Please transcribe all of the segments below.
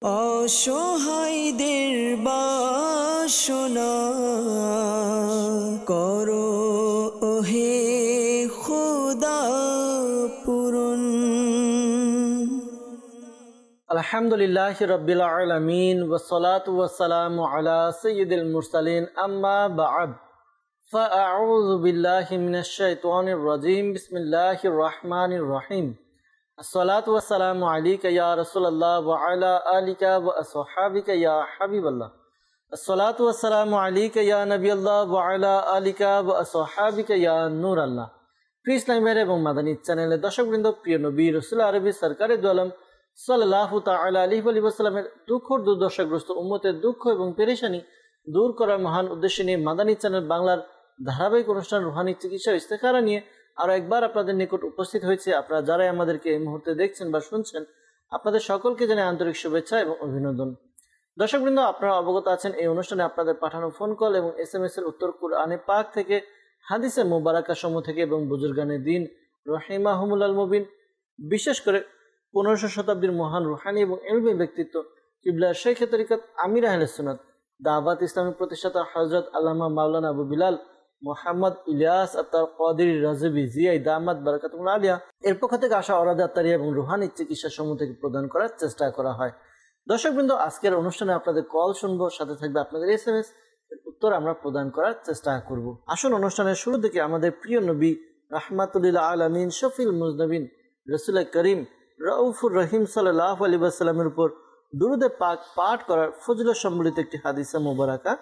অসহায়দের বাসনা করো ওহে খোদা পূরণ। আলহামদুলিল্লাহি রাব্বিল আলামিন ওয়াসসালাতু ওয়াসসালামু আলা সাইয়্যিদিল মুরসালিন আম্মা বা'দ ফাআউযু বিল্লাহি মিনাশ শাইতানির রাজীম বিসমিল্লাহির রহমানির রহিম। আসসালাতু ওয়াসসালামু আলাইকা ইয়া রাসূলুল্লাহ ওয়া আলা আলিকা ওয়া আসহাবিকা ইয়া হাবিবাল্লাহ। আসসালাতু ওয়াসসালামু আলাইকা ইয়া নবিয়াল্লাহ ওয়া আলা আলিকা ওয়া আসহাবিকা ইয়া নূরাল্লাহ। প্রিয় ইসলামী ভাইরা এবং মাদানী চ্যানেলের দর্শকবৃন্দ, প্রিয় নবী রাসূল আরবি সরকারে দু আলম সাল্লাল্লাহু তাআলা আলাইহি ওয়া সাল্লামের দুঃখ দুর্দশাগ্রস্ত উম্মতের দুঃখ এবং পেরেশানি দূর করার মহান উদ্দেশ্য নিয়ে মাদানী চ্যানেল বাংলার ধারাবাহিক অনুষ্ঠান রুহানি চিকিৎসা ইস্তেখারা নিয়ে আরো একবার আপনাদের নিকট উপস্থিত হয়েছে। আপনারা যারাই আমাদেরকে এই মুহূর্তে দেখছেন বা শুনছেন, আপনাদের সকলকে জানাই আন্তরিক শুভেচ্ছা এবং অভিনন্দন। দর্শকবৃন্দ, আপনারা অবগত আছেন এই অনুষ্ঠানে আপনাদের পাঠানো ফোন কল এবং SMS এর উত্তর কুরআনে পাক থেকে, হাদিসে মুবারাকা সমূহ থেকে এবং বুজুর্গানে দ্বীন রহিমাহুমুল্লাহ মুবিন, বিশেষ করে 1500 শতাব্দীর মহান রুহানি এবং ইলমি ব্যক্তিত্ব কিবলা শেখ তরিকত আমির আহলে সুন্নাত দাওয়াত ইসলামী প্রতিষ্ঠাতা হযরত আল্লামা মাওলানা আবু বিলাল মোহাম্মদ ইলিয়াস আত্তার কাদেরী রাজবি জিয়াই দামাত বারাকাতুল্লাহ আলিয়া এর পক্ষ থেকে আসা অরাদা আত্তারিয়া এবং রুহানি চিকিৎসা সমূহ থেকে প্রদান করার চেষ্টা করা হয়। দর্শকবৃন্দ, আজকের অনুষ্ঠানে আপনাদের কল শুনবো, সাথে থাকবে আপনাদের SMS এর উত্তর আমরা প্রদান করার চেষ্টা করব। আসুন অনুষ্ঠানের শুরু থেকে আমাদের প্রিয় নবী রাহমাতুল আলামিন শফিল মুজনবিন রাসূল করিম রাউফুর রহিম সাল্লাল্লাহু আলাইহি ওয়াসাল্লামের উপর দুরুদে পাক পাঠ করার ফজিলত সম্বলিত একটি হাদিসে মুবারাকা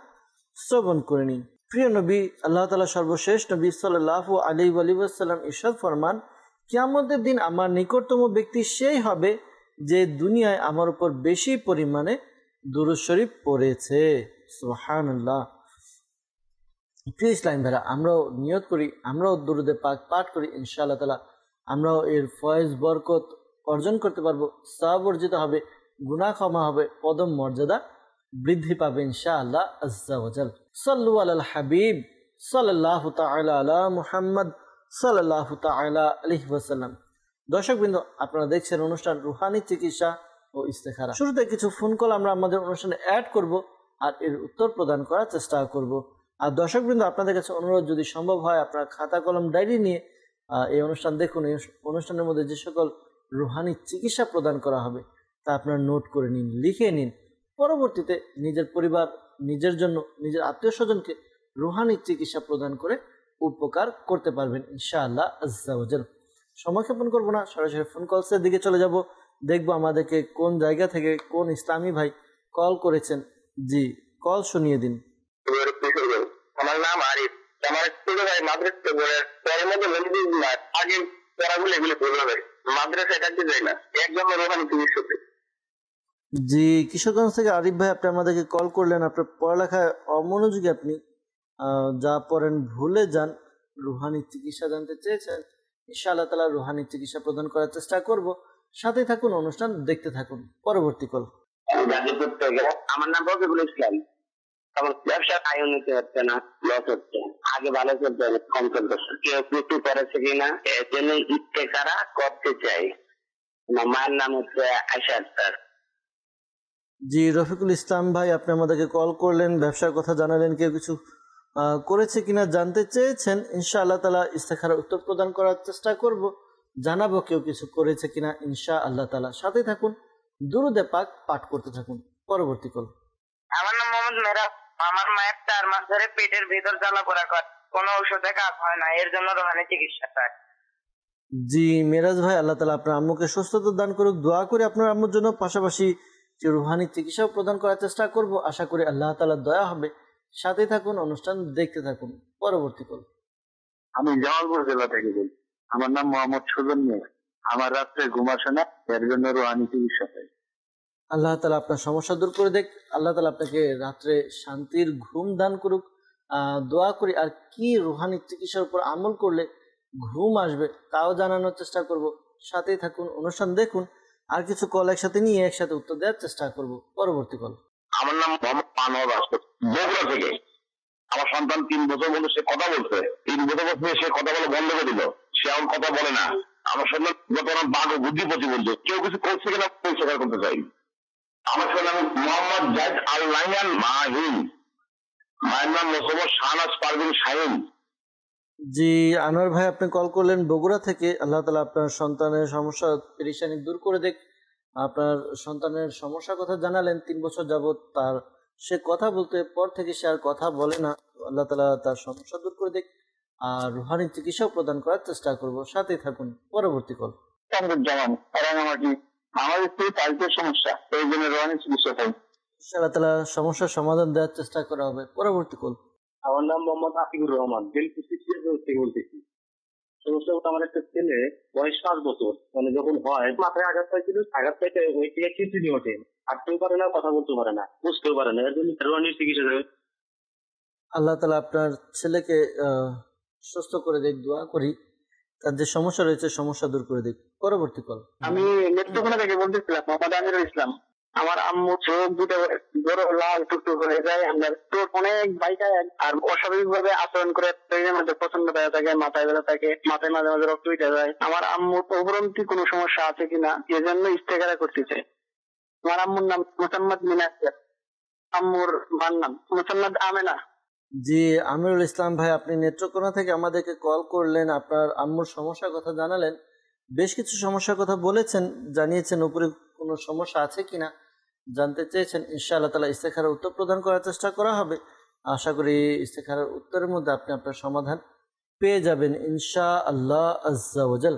শ্রবণ করে নিন। প্রিয় নবী আল্লাহ তাআলা সর্বশেষ নবী সাল্লাল্লাহু আলাইহি ওয়াসাল্লাম ইরশাদ ফরমান, কিয়ামতের দিন আমার নিকটতম ব্যক্তি সেই হবে যে দুনিয়ায় আমার উপর বেশি পরিমাণে দুরূদ শরীফ পড়েছে। সুবহানাল্লাহ। প্রিয় ইসলাম ভাইরা, আমরাও নিয়ত করি, আমরাও দুরুদে পাক পাঠ করি, ইনশাআল্লাহ তাআলা আমরাও এর ফয়েজ বরকত অর্জন করতে পারবো, সওয়াব অর্জিত হবে, গুনাহ ক্ষমা হবে, পদম মর্যাদা বৃদ্ধি পাবে ইনশাআল্লাহ আজ্জা ওয়া জাল। সাল্লু আলাল হাবিব সাল্লাল্লাহু তাআলা আলা মুহাম্মদ সাল্লাল্লাহু তাআলা আলাইহি ওয়াসাল্লাম। দর্শকবৃন্দ, আপনারা দেখছেন অনুষ্ঠান রুহানি চিকিৎসা ও ইস্তেখারা। শুরুতে কিছু ফোন কল আমরা আমাদের অনুষ্ঠানে অ্যাড করব আর এর উত্তর প্রদান করার চেষ্টা করব। আর দর্শকবৃন্দ, আপনাদের কাছে অনুরোধ, যদি সম্ভব হয় আপনারা খাতা কলম ডায়েরি নিয়ে এই অনুষ্ঠান দেখুন। এই অনুষ্ঠানের মধ্যে যে সকল রুহানি চিকিৎসা প্রদান করা হবে তা আপনারা নোট করে নিন, লিখে নিন। পরবর্তীতে নিজের পরিবার, নিজের জন্য, নিজের আত্মীয় স্বজনকে রুহানি চিকিৎসা প্রদান করে উপকার করতে পারবেন ইনশাআল্লাহ আজ্জা ওয়া জাল। সময় ক্ষেপণ করবো না, সরাসরি ফোন কলসের দিকে চলে যাব। দেখবো আমাদেরকে কোন জায়গা থেকে কোন ইসলামী ভাই কল করেছেন। জি, কল শুনিয়ে দিন। আমার নাম আরিফ। আমার ছোট ভাই মাদ্রাসা পড়ার মধ্যে আগে পড়াগুলো এগুলো ভুল হবে, মাদ্রাসা এটাতে যায় না, একজন রোহানি চিকিৎসক। জি, কিশোরগঞ্জ থেকে আরিফ ভাই, আপনি আমাদেরকে কল করলেন। আপনার পড়ালেখায় অমনোযোগী, আপনি যা পড়েন ভুলে যান, রুহানি চিকিৎসা জানতে চেয়েছেন। ইনশাআল্লাহ তাআলা রুহানি চিকিৎসা প্রদান করার চেষ্টা করব। সাথে থাকুন, অনুষ্ঠান দেখতে থাকুন। পরবর্তী কল। আমার নাম রফিকুল ইসলাম। আমার ব্যবসার আয় উন্নতি হচ্ছে না, লস হচ্ছে। আগে ভালো চলছে, কম চলতেছে। কেউ কিছু করেছে কিনা এর জন্য ইস্তেখারা করতে চাই। আমার মায়ের নাম হচ্ছে আয়েশা আক্তার। জি, রফিকুল ইসলাম ভাই, আপনি আমাদেরকে কল করলেন, ব্যবসার কথা জানালেন, কেউ কিছু করেছে কিনা জানতে চেয়েছেন। ইনশাআল্লাহ তাআলা ইস্তেখারার উত্তর প্রদান করার চেষ্টা করব, জানাবো কেউ কিছু করেছে কিনা ইনশাআল্লাহ তাআলা। সাথে থাকুন, দুরুদে পাক পাঠ করতে থাকুন। পরবর্তী কল। আমার নাম মোহাম্মদ মেহরাব। আমার মায়ের 4 মাস ধরে পেটের ভিতর জ্বালাপোড়া করে, কোনো ঔষধে কাজ হয় না, এর জন্য রোহানি চিকিৎসা চাই। জি মেরাজ ভাই, আল্লাহ তাআলা আপনার আম্মুকে সুস্থতা দান করুক। দোয়া করি আপনার আম্মুর জন্য, পাশাপাশি রুহানি চিকিৎসাও প্রদান করার চেষ্টা করব। আশা করি আল্লাহ তাআলার দয়া হবে। সাথে থাকুন, অনুষ্ঠান দেখতে থাকুন। পরবর্তী কল। আমি জামালপুর জেলা থেকে বলছি। আমার নাম মোহাম্মদ সুজন মিয়া। আমার রাত্রে ঘুম আসে না, এর জন্য রুহানি চিকিৎসা চাই। আল্লাহ তাআলা আপনার সমস্যা দূর করে দেখ। আল্লাহ তাআলা আপনাকে রাত্রে শান্তির ঘুম দান করুক। দোয়া করি। আর কি রুহানি চিকিৎসার উপর আমল করলে ঘুম আসবে তাও জানানোর চেষ্টা করব। সাথেই থাকুন, অনুষ্ঠান দেখুন। আর কিছু কল একসাথে নিয়ে একসাথে উত্তর দেওয়ার চেষ্টা করব। পরবর্তী কল। আমার নাম মোহাম্মদ পানোয়ার রাষ্ট্র, বগুড়া থেকে। আমার সন্তান 3 বছর বলে সে কথা বলছে, 3 বছর বলছে সে কথা বলে বন্ধ করে দিল, সে এখন কথা বলে না। আমার সন্তান যত বাঘ ও বুদ্ধি প্রতিবন্ধী, কেউ কিছু করছে কিনা পরিষ্কার করতে চাই। আমার নাম মোহাম্মদ জাহিদ আল নাইয়ান মাহিন, মায়ের নাম মোহাম্মদ শাহনাজ পারভিন শাহিন। জি আনোয়ার ভাই, আপনি কল করলেন বগুড়া থেকে। আল্লাহ তাআলা আপনার সন্তানের সমস্যা পেরেশানি দূর করে দেখ। আপনার সন্তানের সমস্যার কথা জানালেন, 3 বছর যাবত তার সে কথা বলতে পর থেকে সে আর কথা বলে না। আল্লাহ তাআলা তার সমস্যা দূর করে দেখ, আর রুহানি চিকিৎসাও প্রদান করার চেষ্টা করব। সাথে থাকুন। পরবর্তী কল। জামান রাঙামাটি, আমার একটু পাইপের সমস্যা, এই জন্য রোহানি চিকিৎসা চাই। আল্লাহ তাআলা সমস্যার সমাধান দেওয়ার চেষ্টা করা হবে। পরবর্তী কল। আমার নাম মোহাম্মদ আতিকুর রহমান, দিলকুশি থেকে বলতেছি। সমস্যা হচ্ছে আমার একটা ছেলে বয়স 5 বছর, মানে যখন হয় মাথায় আঘাত পাইছিল, আঘাত পাইতে ওই থেকে খিচুড়ি ওঠে, হাঁটতেও পারে না, কথা বলতেও পারে না, বুঝতেও পারে না। এর জন্য রোহানির চিকিৎসা দেবে। আল্লাহ তাআলা আপনার ছেলেকে সুস্থ করে দেখ, দোয়া করি। তার যে সমস্যা রয়েছে সমস্যা দূর করে দেখ। পরবর্তী কল। আমি নেত্রকোনা থেকে বলতেছিলাম, মোহাম্মদ আমিরুল ইসলাম। আমার আম্মু চোখ দুটো বড় লাল টুকটুক হয়ে যায়, আমরা তো অনেক বাইকায় আর অস্বাভাবিক ভাবে আচরণ করে, শরীরের মধ্যে প্রচন্ড ব্যথা থাকে, মাথায় ব্যথা থাকে, মাথায় মাঝে মাঝে রক্ত উঠে যায়। আমার আম্মুর উপরন্তি কোনো সমস্যা আছে কিনা এজন্য ইস্তেখারা করতেছে। আমার আম্মুর নাম মোহাম্মদ মিনার, আম্মুর মার নাম মোহাম্মদ আমেনা। জি আমিরুল ইসলাম ভাই, আপনি নেত্রকোনা থেকে আমাদেরকে কল করলেন, আপনার আম্মুর সমস্যার কথা জানালেন, বেশ কিছু সমস্যার কথা বলেছেন, জানিয়েছেন উপরে কোনো সমস্যা আছে কিনা জানতে চেয়েছেন। ইনশাআল্লাহ তাআলা ইস্তেখারার উত্তর প্রদান করার চেষ্টা করা হবে। আশা করি ইস্তেখারার উত্তরের মধ্যে আপনি আপনার সমাধান পেয়ে যাবেন ইনশাআল্লাহ আজ্জা ওয়াজাল।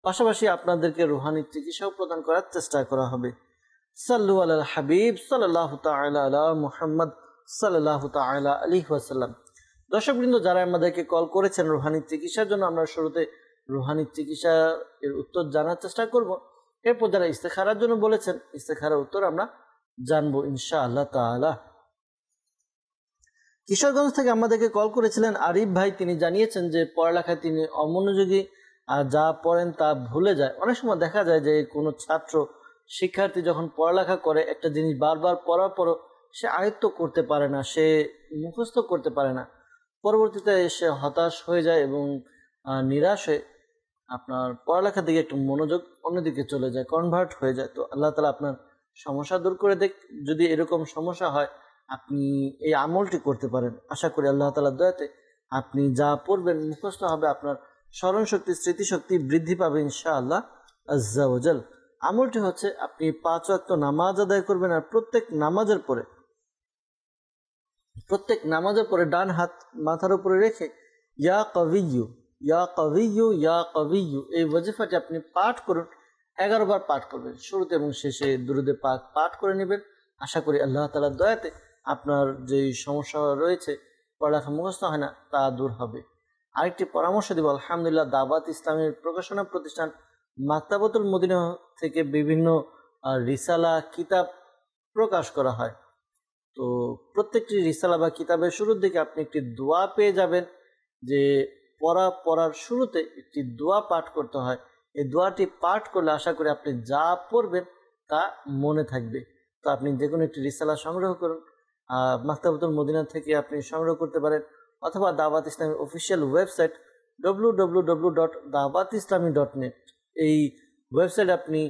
পাশাপাশি আপনাদেরকে রুহানি চিকিৎসাও প্রদান করার চেষ্টা করা হবে। সাল্লু আলাল হাবিব সাল্লাল্লাহু তাআলা আলা মুহাম্মদ সাল্লাল্লাহু তাআলা আলাইহি ওয়াসাল্লাম। দর্শকবৃন্দ, যারা আমাদেরকে কল করেছেন রুহানি চিকিৎসার জন্য, আমরা শুরুতে রুহানি চিকিৎসা এর উত্তর জানার চেষ্টা করব। এরপর যারা ইস্তেখারার জন্য বলেছেন, ইস্তেখারার উত্তর আমরা জানবো ইনশাআল্লাহ তাআলা। কিশোরগঞ্জ থেকে আমাদেরকে কল করেছিলেন আরিফ ভাই। তিনি জানিয়েছেন যে পড়ালেখায় তিনি অমনোযোগী, আর যা পড়েন তা ভুলে যায়। অনেক সময় দেখা যায় যে কোনো ছাত্র শিক্ষার্থী যখন পড়ালেখা করে, একটা জিনিস বারবার পড়ার পরও সে আয়ত্ত করতে পারে না, সে মুখস্থ করতে পারে না। পরবর্তীতে সে হতাশ হয়ে যায় এবং নিরাশ হয়ে আপনার পড়ালেখার দিকে একটু মনোযোগ অন্যদিকে চলে যায়, কনভার্ট হয়ে যায়। তো আল্লাহ তাআলা আপনার সমস্যা দূর করে দেখ। যদি এরকম সমস্যা হয়, আপনি এই আমলটি করতে পারেন। আশা করি আল্লাহ তাআলার দয়াতে আপনি যা পড়বেন মুখস্থ হবে, আপনার স্মরণ শক্তি, স্মৃতিশক্তি বৃদ্ধি পাবে ইনশাআল্লাহ আজ্জা ওয়াজাল। আমলটি হচ্ছে আপনি 5 ওয়াক্ত নামাজ আদায় করবেন, আর প্রত্যেক নামাজের পরে ডান হাত মাথার উপরে রেখে ইয়া কবিয়্যু ইয়া কবিয়্যু ইয়া কবিয়্যু এই ওয়াজিফাটি আপনি পাঠ করুন। 11 বার পাঠ করবেন, শুরুতে এবং শেষে দুরুদে পাক পাঠ করে নেবেন। আশা করি আল্লাহ তাআলার দয়াতে আপনার যে সমস্যা রয়েছে, পড়ালেখা মুখস্থ হয় না, তা দূর হবে। আরেকটি পরামর্শ দিব, আলহামদুলিল্লাহ দাওয়াত ইসলামের প্রকাশনা প্রতিষ্ঠান মাকতাবাতুল মদিনা থেকে বিভিন্ন রিসালা কিতাব প্রকাশ করা হয়। তো প্রত্যেকটি রিসালা বা কিতাবের শুরুর দিকে আপনি একটি দোয়া পেয়ে যাবেন, যে পড়ার শুরুতে একটি দোয়া পাঠ করতে হয়। এই দোয়াটি পাঠ করলে আশা করি আপনি যা পড়বেন তা মনে থাকবে। তো আপনি যে কোনো একটি রিসালা সংগ্রহ করুন, মাকতাবাতুল মদিনা থেকে আপনি সংগ্রহ করতে পারেন, অথবা দাওয়াত ইসলামের অফিসিয়াল ওয়েবসাইট www.dawatislami.net এই ওয়েবসাইটে আপনি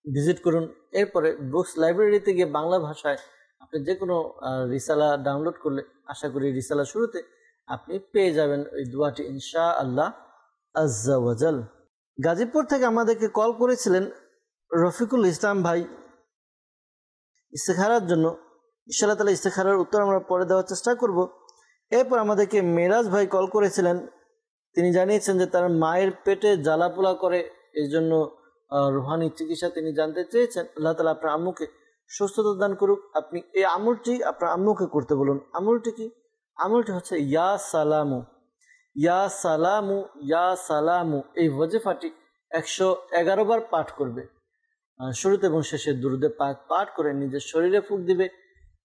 ভিজিট করুন। এরপরে বুকস লাইব্রেরিতে গিয়ে বাংলা ভাষায় আপনি যে কোনো রিসালা ডাউনলোড করলে আশা করি রিসালা শুরুতে আপনি পেয়ে যাবেন ওই দোয়াটি ইনশাআল্লাহ আজ্জা ওয়াজাল। গাজীপুর থেকে আমাদেরকে কল করেছিলেন রফিকুল ইসলাম ভাই ইস্তেখারার জন্য। ইনশাআল্লাহ তাআলা ইস্তেখারার উত্তর আমরা পরে দেওয়ার চেষ্টা করব। এরপর আমাদেরকে মেরাজ ভাই কল করেছিলেন। তিনি জানিয়েছেন যে তার মায়ের পেটে জ্বালাপোড়া করে, এই জন্য রুহানি চিকিৎসা তিনি জানতে চেয়েছেন। আল্লাহ তাআলা আপনার আম্মুকে সুস্থতা দান করুক। আপনি এই আমলটি আপনার আম্মুকে করতে বলুন। আমলটি কি? আমলটি হচ্ছে ইয়া সালামু ইয়া সালামু ইয়া সালামু। এই ওয়াজিফাটি 111 বার পাঠ করবে। শুরুতে এবং শেষে দুরুদে পাক পাঠ করে নিজের শরীরে ফুঁক দিবে,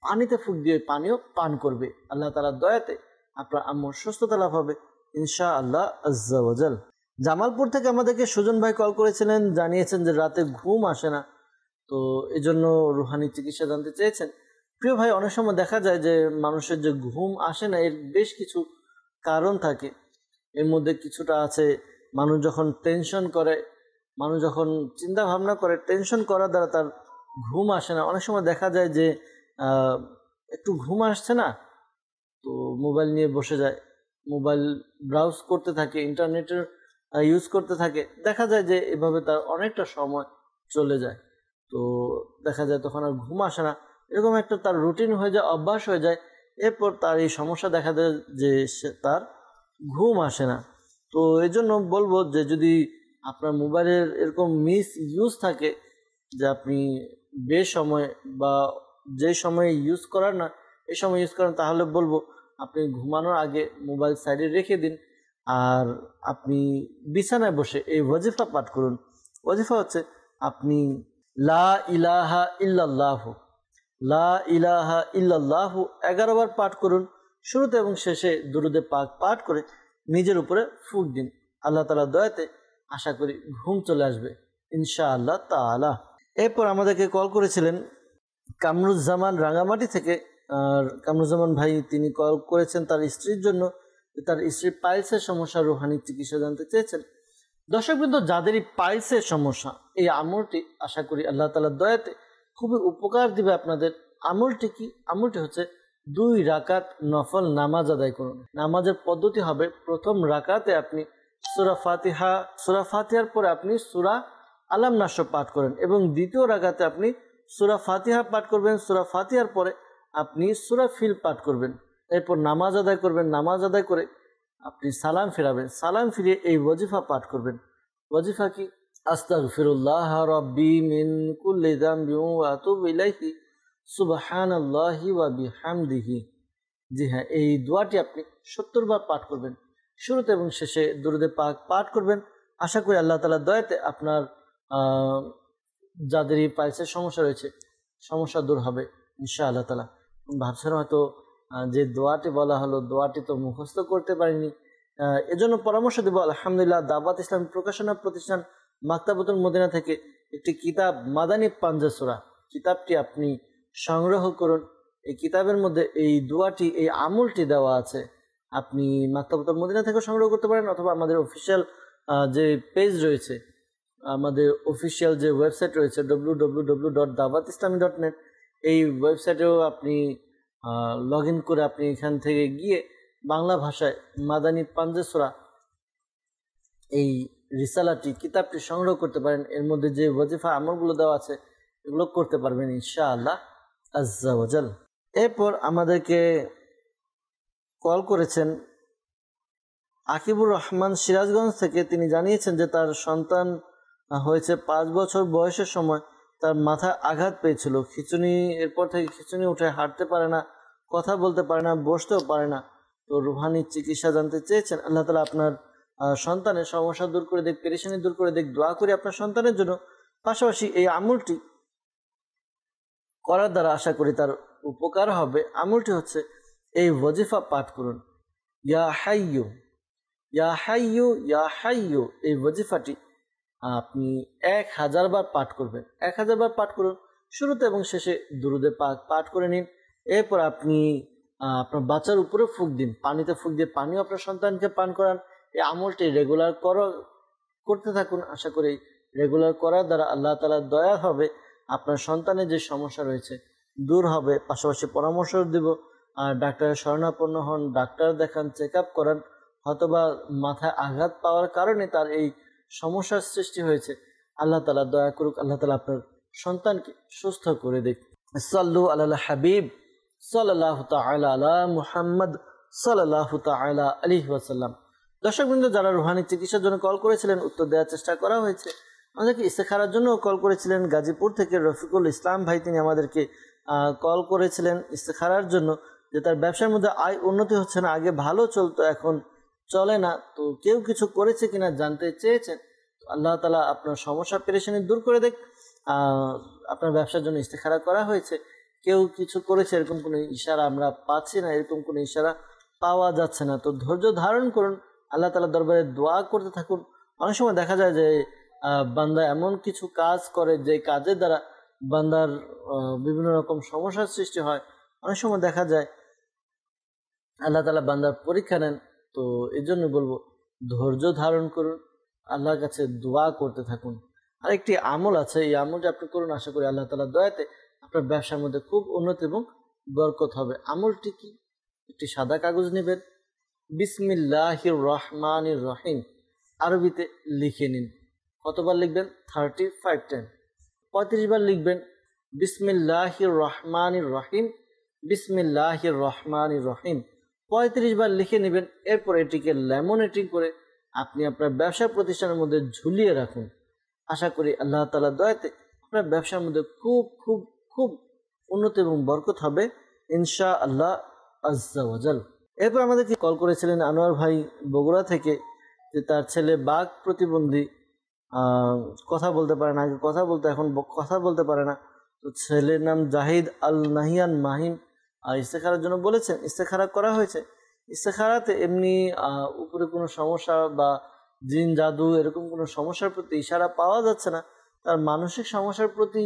পানিতে ফুঁক দিয়ে পানিও পান করবে। আল্লাহ তাআলার দয়াতে আপনার আম্মুর সুস্থতা লাভ হবে ইনশাআল্লাহ আজ্জা ওয়াজাল। জামালপুর থেকে আমাদেরকে সুজন ভাই কল করেছিলেন, জানিয়েছেন যে রাতে ঘুম আসে না, তো এজন্য রুহানি চিকিৎসা জানতে চেয়েছেন। প্রিয় ভাই, অনেক সময় দেখা যায় যে মানুষের যে ঘুম আসে না, এর বেশ কিছু কারণ থাকে। এর মধ্যে কিছুটা আছে মানুষ যখন টেনশন করে, মানুষ যখন চিন্তা ভাবনা করে, টেনশন করার দ্বারা তার ঘুম আসে না, অনেক সময় দেখা যায় যে একটু ঘুম আসছে না, তো মোবাইল নিয়ে বসে যায়, মোবাইল ব্রাউজ করতে থাকে, ইন্টারনেটের ইউজ করতে থাকে, দেখা যায় যে এভাবে তার অনেকটা সময় চলে যায়। তো দেখা যায় তখন আর ঘুম আসে না, এরকম একটা তার রুটিন হয়ে যায়, অভ্যাস হয়ে যায়। এরপর তার এই সমস্যা দেখা দেয় যে তার ঘুম আসে না। তো এই জন্য বলবো যে যদি আপনার মোবাইলের এরকম মিস ইউজ থাকে যে আপনি বেসময় বা যে সময় ইউজ করার না এই সময় ইউজ করেন, তাহলে বলবো আপনি ঘুমানোর আগে মোবাইল সাইডে রেখে দিন, আর আপনি বিছানায় বসে এই ওয়াজিফা পাঠ করুন। ওয়াজিফা হচ্ছে আপনি লা ইলাহা ইল্লাল্লাহ, লা ইলাহা ইল্লাল্লাহ 11 বার পাঠ করুন। শুরুতে এবং শেষে দুরুদে পাক পাঠ করে নিজের উপরে ফুঁক দিন। আল্লাহ তাআলার দয়াতে আশা করি ঘুম চলে আসবে ইনশাআল্লাহ তাআলা। এরপর আমাদেরকে কল করেছিলেন কামরুজ্জামান রাঙামাটি থেকে। আর কামরুজ্জামান ভাই তিনি কল করেছেন তার স্ত্রীর জন্য, তার স্ত্রীর পাইলসের সমস্যা, রুহানি চিকিৎসা জানতে চেয়েছেন। দর্শকবৃন্দ, যাদেরই পাইলসের সমস্যা, এই আমলটি আশা করি আল্লাহ তাআলার দয়াতে খুবই উপকার দিবে আপনাদের। আমলটি কি? আমলটি হচ্ছে 2 রাকাত নফল নামাজ আদায় করুন। নামাজের পদ্ধতি হবে প্রথম রাকাতে আপনি সূরা ফাতিহা, সূরা ফাতিহার পরে আপনি সূরা আলাম নাস পাঠ করেন, এবং দ্বিতীয় রাকাতে আপনি সূরা ফাতিহা পাঠ করবেন, সূরা ফাতিহার পরে আপনি সূরা ফিল পাঠ করবেন। এরপর নামাজ আদায় করবেন, নামাজ আদায় করে আপনি সালাম ফিরাবেন, সালাম ফিরিয়ে এই ওয়াজিফা পাঠ করবেন। ওয়াজিফা কি? আস্তাগফিরুল্লাহ রাব্বি মিন কুল্লি যামবি ওয়া আতুবু ইলাইহি সুবহানাল্লাহি ওয়া বিহামদিহি। জি হ্যাঁ, এই দোয়াটি আপনি 70 বার পাঠ করবেন। শুরুতে এবং শেষে দুরুদে পাক পাঠ করবেন। আশা করি আল্লাহ তাআলার দয়াতে আপনার যাদেরই পাইলসের সমস্যা রয়েছে সমস্যা দূর হবে ইনশাআল্লাহ তাআলা। ভাবছেন হয়তো যে দোয়াটি বলা হলো, দোয়াটি তো মুখস্থ করতে পারিনি। এজন্য পরামর্শ দেব, আলহামদুলিল্লাহ দাওয়াত ইসলাম প্রকাশনা প্রতিষ্ঠান মাকতাবাতুল মদিনা থেকে একটি কিতাব মাদানী পাঞ্জা সূরা, কিতাবটি আপনি সংগ্রহ করুন। এই কিতাবের মধ্যে এই দোয়াটি, এই আমলটি দেওয়া আছে। আপনি মাকতাবাতুল মদিনা থেকে সংগ্রহ করতে পারেন, অথবা আমাদের অফিসিয়াল যে পেজ রয়েছে, আমাদের অফিসিয়াল যে ওয়েবসাইট রয়েছে www.dawatislami.net, এই ওয়েবসাইটেও আপনি লগ ইন করে আপনি এখান থেকে গিয়ে বাংলা ভাষায় মাদানী পাঞ্জা সূরা এই রিসালাটি, কিতাবটি সংগ্রহ করতে পারেন। এর মধ্যে যে ওয়াজিফা আমলগুলো দেওয়া আছে এগুলো করতে পারবেন ইনশাআল্লাহ আজ্জা ওয়াজাল। এরপর আমাদেরকে কল করেছেন আকিবুর রহমান সিরাজগঞ্জ থেকে। তিনি জানিয়েছেন যে তার সন্তান হয়েছে 5 বছর বয়সের সময় তার মাথায় আঘাত পেয়েছিল। খিঁচুনি, এরপর থেকে খিঁচুনি উঠে হাঁটতে পারে না, কথা বলতে পারে না, বসতেও পারে না। তো রুহানি চিকিৎসা জানতে চেয়েছেন। আল্লাহ তাআলা আপনার সন্তানের সমস্যা দূর করে দেখ, পেরেশানি দূর করে দেখ। দোয়া করি আপনার সন্তানের জন্য। পাশাপাশি এই আমলটি করার দ্বারা আশা করি তার উপকার হবে। আমলটি হচ্ছে এই ওয়াজিফা পাঠ করুন, ইয়া হাইয়ু ইয়া হাইয়ু ইয়া হাইয়ু। এই ওয়াজিফাটি আপনি 1000 বার পাঠ করবেন। 1000 বার পাঠ করুন। শুরুতে এবং শেষে দুরুদে পাক পাঠ করে নিন। এরপর আপনি আপনার বাচ্চার উপরে ফুঁক দিন, পানিতে ফুঁক দিয়ে পানিও আপনার সন্তানকে পান করান। এই আমলটি রেগুলার করতে থাকুন। আশা করি রেগুলার করার দ্বারা আল্লাহ তাআলার দয়া হবে, আপনার সন্তানের যে সমস্যা রয়েছে দূর হবে। পাশাপাশি পরামর্শ দেব, ডাক্তারের শরণাপন্ন হন, ডাক্তার দেখান, চেক আপ করান। হয়তোবা মাথায় আঘাত পাওয়ার কারণে তার এই সমস্যার সৃষ্টি হয়েছে। আল্লাহ তাআলা দয়া করুক, আল্লাহ তাআলা আপনার সন্তানকে সুস্থ করে দেখ। সাল্লু আলাল হাবিব সাল্লাল্লাহু তাআলা আলা মুহাম্মদ সাল্লাল্লাহু তাআলা আলাইহি ওয়াসাল্লাম। দর্শকবৃন্দ, যারা রুহানি চিকিৎসার জন্য কল করেছিলেন উত্তর দেওয়ার চেষ্টা করা হয়েছে। আমাদেরকে ইস্তেখারার জন্য কল করেছিলেন গাজীপুর থেকে রফিকুল ইসলাম ভাই। তিনি আমাদেরকে কল করেছিলেন ইস্তেখারার জন্য যে তার ব্যবসার মধ্যে আয় উন্নতি হচ্ছে না, আগে ভালো চলতো এখন চলে না, তো কেউ কিছু করেছে কিনা জানতে চেয়েছেন। আল্লাহ তাআলা আপনার সমস্যা পেরেশানি দূর করে দেখ। আপনার ব্যবসার জন্য ইস্তেখারা করা হয়েছে, কেউ কিছু করেছে এরকম কোনো ইশারা আমরা পাচ্ছি না, এরকম কোনো ইশারা পাওয়া যাচ্ছে না। তো ধৈর্য ধারণ করুন, আল্লাহ তাআলার দরবারে দোয়া করতে থাকুন। অনেক সময় দেখা যায় যে বান্দা এমন কিছু কাজ করে যে কাজের দ্বারা বান্দার বিভিন্ন রকম সমস্যার সৃষ্টি হয়। অনেক সময় দেখা যায় আল্লাহ তাআলা বান্দার পরীক্ষা নেন। তো এই জন্য বলবো ধৈর্য ধারণ করুন, আল্লাহর কাছে দোয়া করতে থাকুন। আরেকটি আমল আছে, এই আমলটা আপনি করুন, আশা করি আল্লাহ তাআলার দয়াতে আপনার ব্যবসার মধ্যে খুব উন্নতি এবং বরকত হবে। আমলটি কি? একটি সাদা কাগজ নেবেন, বিসমিল্লাহির রহমানির রহিম আরবিতে লিখে নিন। কতবার লিখবেন? 35 টাইম। 35 বার লিখবেন বিসমিল্লাহির রহমানির রহিম, বিসমিল্লাহির রহমানির রহিম। 35 বার লিখে নেবেন। এরপর এটিকে ল্যামিনেটিং করে আপনি আপনার ব্যবসা প্রতিষ্ঠানের মধ্যে ঝুলিয়ে রাখুন। আশা করি আল্লাহ তাআলার দয়াতে আপনার ব্যবসার মধ্যে খুব খুব খুব উন্নতি এবং বরকত হবে ইনশাআল্লাহ আজ্জা ওয়াজাল। এরপর আমাদেরকে কল করেছিলেন আনোয়ার ভাই বগুড়া থেকে, যে তার ছেলে বাঘ প্রতিবন্ধী, কথা বলতে পারে না, আগে কথা বলতে, এখন কথা বলতে পারে না। তো ছেলের নাম জাহিদ আল নাহিয়ান মাহিম। ইস্তেখারার জন্য বলেছেন, ইস্তেখারা করা হয়েছে। ইস্তেখারাতে এমনি উপরে কোনো সমস্যা বা জিন জাদু এরকম কোনো সমস্যার প্রতি ইশারা পাওয়া যাচ্ছে না, তার মানসিক সমস্যার প্রতি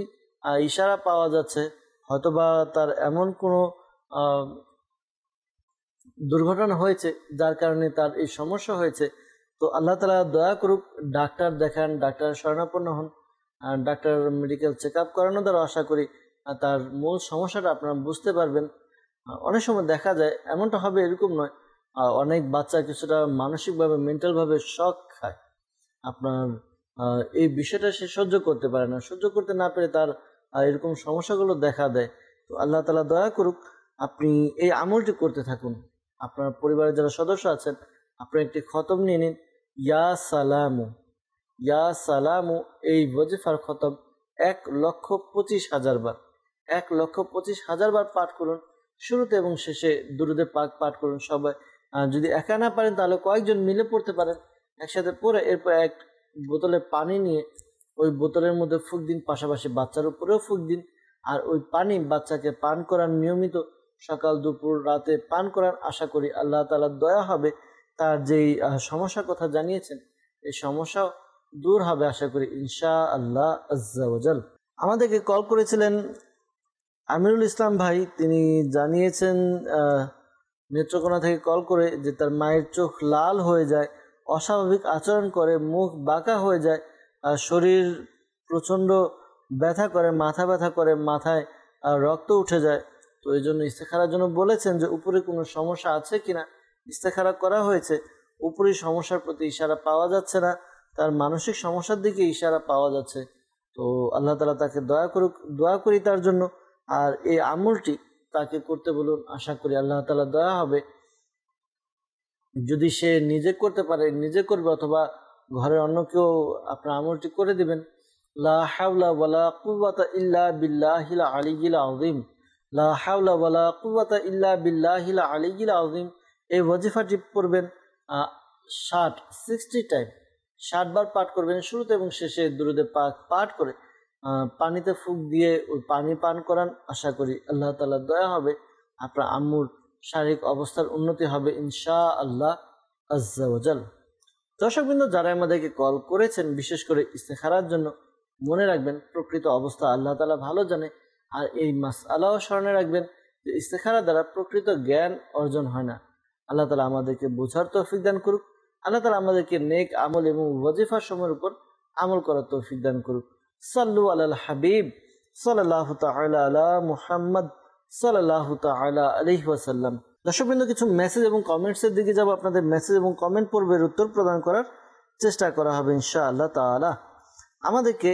ইশারা পাওয়া যাচ্ছে। হয়তোবা তার এমন কোনো দুর্ঘটনা হয়েছে যার কারণে তার এই সমস্যা হয়েছে। তো আল্লাহ তাআলা দয়া করুক, ডাক্তার দেখান, ডাক্তার শরণাপন্ন হন, ডাক্তার মেডিকেল চেক আপ করানো দ্বারা আশা করি তার মূল সমস্যাটা আপনারা বুঝতে পারবেন। অনেক সময় দেখা যায়, এমনটা হবে এরকম নয়, অনেক বাচ্চা কিছুটা মানসিকভাবে মেন্টালভাবে শক খায়। আপনার এই বিষয়টা সে সহ্য করতে পারে না, সহ্য করতে না পেরে তার এরকম সমস্যাগুলো দেখা দেয়। তো আল্লাহ তাআলা দয়া করুক, আপনি এই আমলটি করতে থাকুন। আপনার পরিবারের যারা সদস্য আছেন, আপনি একটি খতম নিয়ে নিন, ইয়া সালামু, ইয়া সালামু। এই ওয়াজিফার খতম 1,25,000 বার, 1,25,000 বার পাঠ করুন। শুরুতে এবং শেষে দুরুদে পাক পাঠ করুন সবাই। যদি একা না পারেন তাহলে কয়েকজন মিলে পড়তে পারেন, একসাথে পড়ে এরপর এক বোতলে পানি নিয়ে ওই বোতলের মধ্যে ফুঁক দিন, পাশাপাশি বাচ্চার উপরেও ফুঁক দিন। আর ওই পানি বাচ্চাকে পান করান, নিয়মিত সকাল দুপুর রাতে পান করান। আশা করি আল্লাহ তাআলার দয়া হবে, তার যেই সমস্যার কথা জানিয়েছেন এই সমস্যাও দূর হবে আশা করি ইনশাআল্লাহ আজ্জা ওয়াজাল। আমাদেরকে কল করেছিলেন আমিরুল ইসলাম ভাই, তিনি জানিয়েছেন নেত্রকোনা থেকে কল করে যে তার মায়ের চোখ লাল হয়ে যায়, অস্বাভাবিক আচরণ করে, মুখ বাঁকা হয়ে যায়, শরীর প্রচণ্ড ব্যথা করে, মাথা ব্যথা করে, মাথায় রক্ত উঠে যায়। তো এই জন্য ইস্তেখারার জন্য বলেছেন যে উপরে কোনো সমস্যা আছে কিনা। ইস্তেখারা করা হয়েছে, উপরে সমস্যার প্রতি ইশারা পাওয়া যাচ্ছে না, তার মানসিক সমস্যার দিকে ইশারা পাওয়া যাচ্ছে। তো আল্লাহ তাআলা তাকে দয়া করুক, দোয়া করি তার জন্য। আর এই আমলটি তাকে করতে বলুন, আশা করি আল্লাহ তাআলা দয়া হবে। যদি সে নিজে করতে পারে নিজে করবে, অথবা ঘরের অন্য কেউ আপনার আমলটি করে দিবেন। লা হাওলা ওয়ালা কুওয়াতা ইল্লা বিল্লাহিল আলিয়্যিল আযীম, লা হাওলা ওয়ালা কুওয়াতা ইল্লা বিল্লাহিল আলিয়্যিল আযীম। এই ওয়াজিফাটি পড়বেন 60 টাইম, 60 বার পাঠ করবেন। শুরুতে এবং শেষে দুরুদে পাক পাঠ করে পানিতে ফুঁক দিয়ে ওই পানি পান করান। আশা করি আল্লাহ তাআলার দয়া হবে, আপনার আম্মুর শারীরিক অবস্থার উন্নতি হবে ইনশাআল্লাহ আজ্জা ওয়াজাল। দর্শকবৃন্দ, যারা আমাদেরকে কল করেছেন বিশেষ করে ইস্তেখারার জন্য, মনে রাখবেন প্রকৃত অবস্থা আল্লাহ তাআলা ভালো জানে। আর এই মাসআলাও স্মরণে রাখবেন যে ইস্তেখারা দ্বারা প্রকৃত জ্ঞান অর্জন হয় না। আল্লাহ তাআলা আমাদেরকে বোঝার তৌফিক দান করুক। আল্লাহ তাআলা আমাদেরকে নেক আমল এবং ওয়াজিফা সময়ের উপর আমল করার তৌফিক দান করুক। সাল্লু আলাল হাবিব সাল্লাল্লাহু তাআলা আলা মুহাম্মদ সাল্লাল্লাহু তাআলা আলাইহি ওয়াসাল্লাম। দর্শকবৃন্দ, কিছু মেসেজ এবং কমেন্টসের দিকে যাব। আপনাদের মেসেজ এবং কমেন্ট পর্বের উত্তর প্রদান করার চেষ্টা করা হবে ইনশাআল্লাহ তাআলা। আমাদেরকে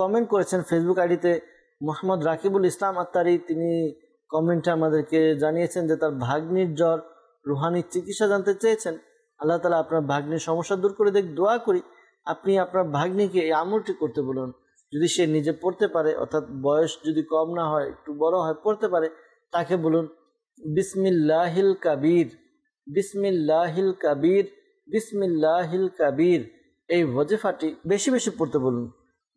কমেন্ট করেছেন ফেসবুক আইডিতে মোহাম্মদ রাকিবুল ইসলাম আত্তারি। তিনি কমেন্টে আমাদেরকে জানিয়েছেন যে তার ভাগ্নির জ্বর, রুহানি চিকিৎসা জানতে চেয়েছেন। আল্লাহ তাআলা আপনার ভাগ্নির সমস্যা দূর করে দেখ, দোয়া করি। আপনি আপনার ভাগ্নিকে এই আমলটি করতে বলুন। যদি সে নিজে পড়তে পারে, অর্থাৎ বয়স যদি কম না হয়, একটু বড় হয়, পড়তে পারে, তাকে বলুন বিসমিল্লাহিল কাবীর, বিসমিল্লাহিল কাবীর, বিসমিল্লাহিল কাবীর। এই ওয়াজিফাটি বেশি বেশি পড়তে বলুন,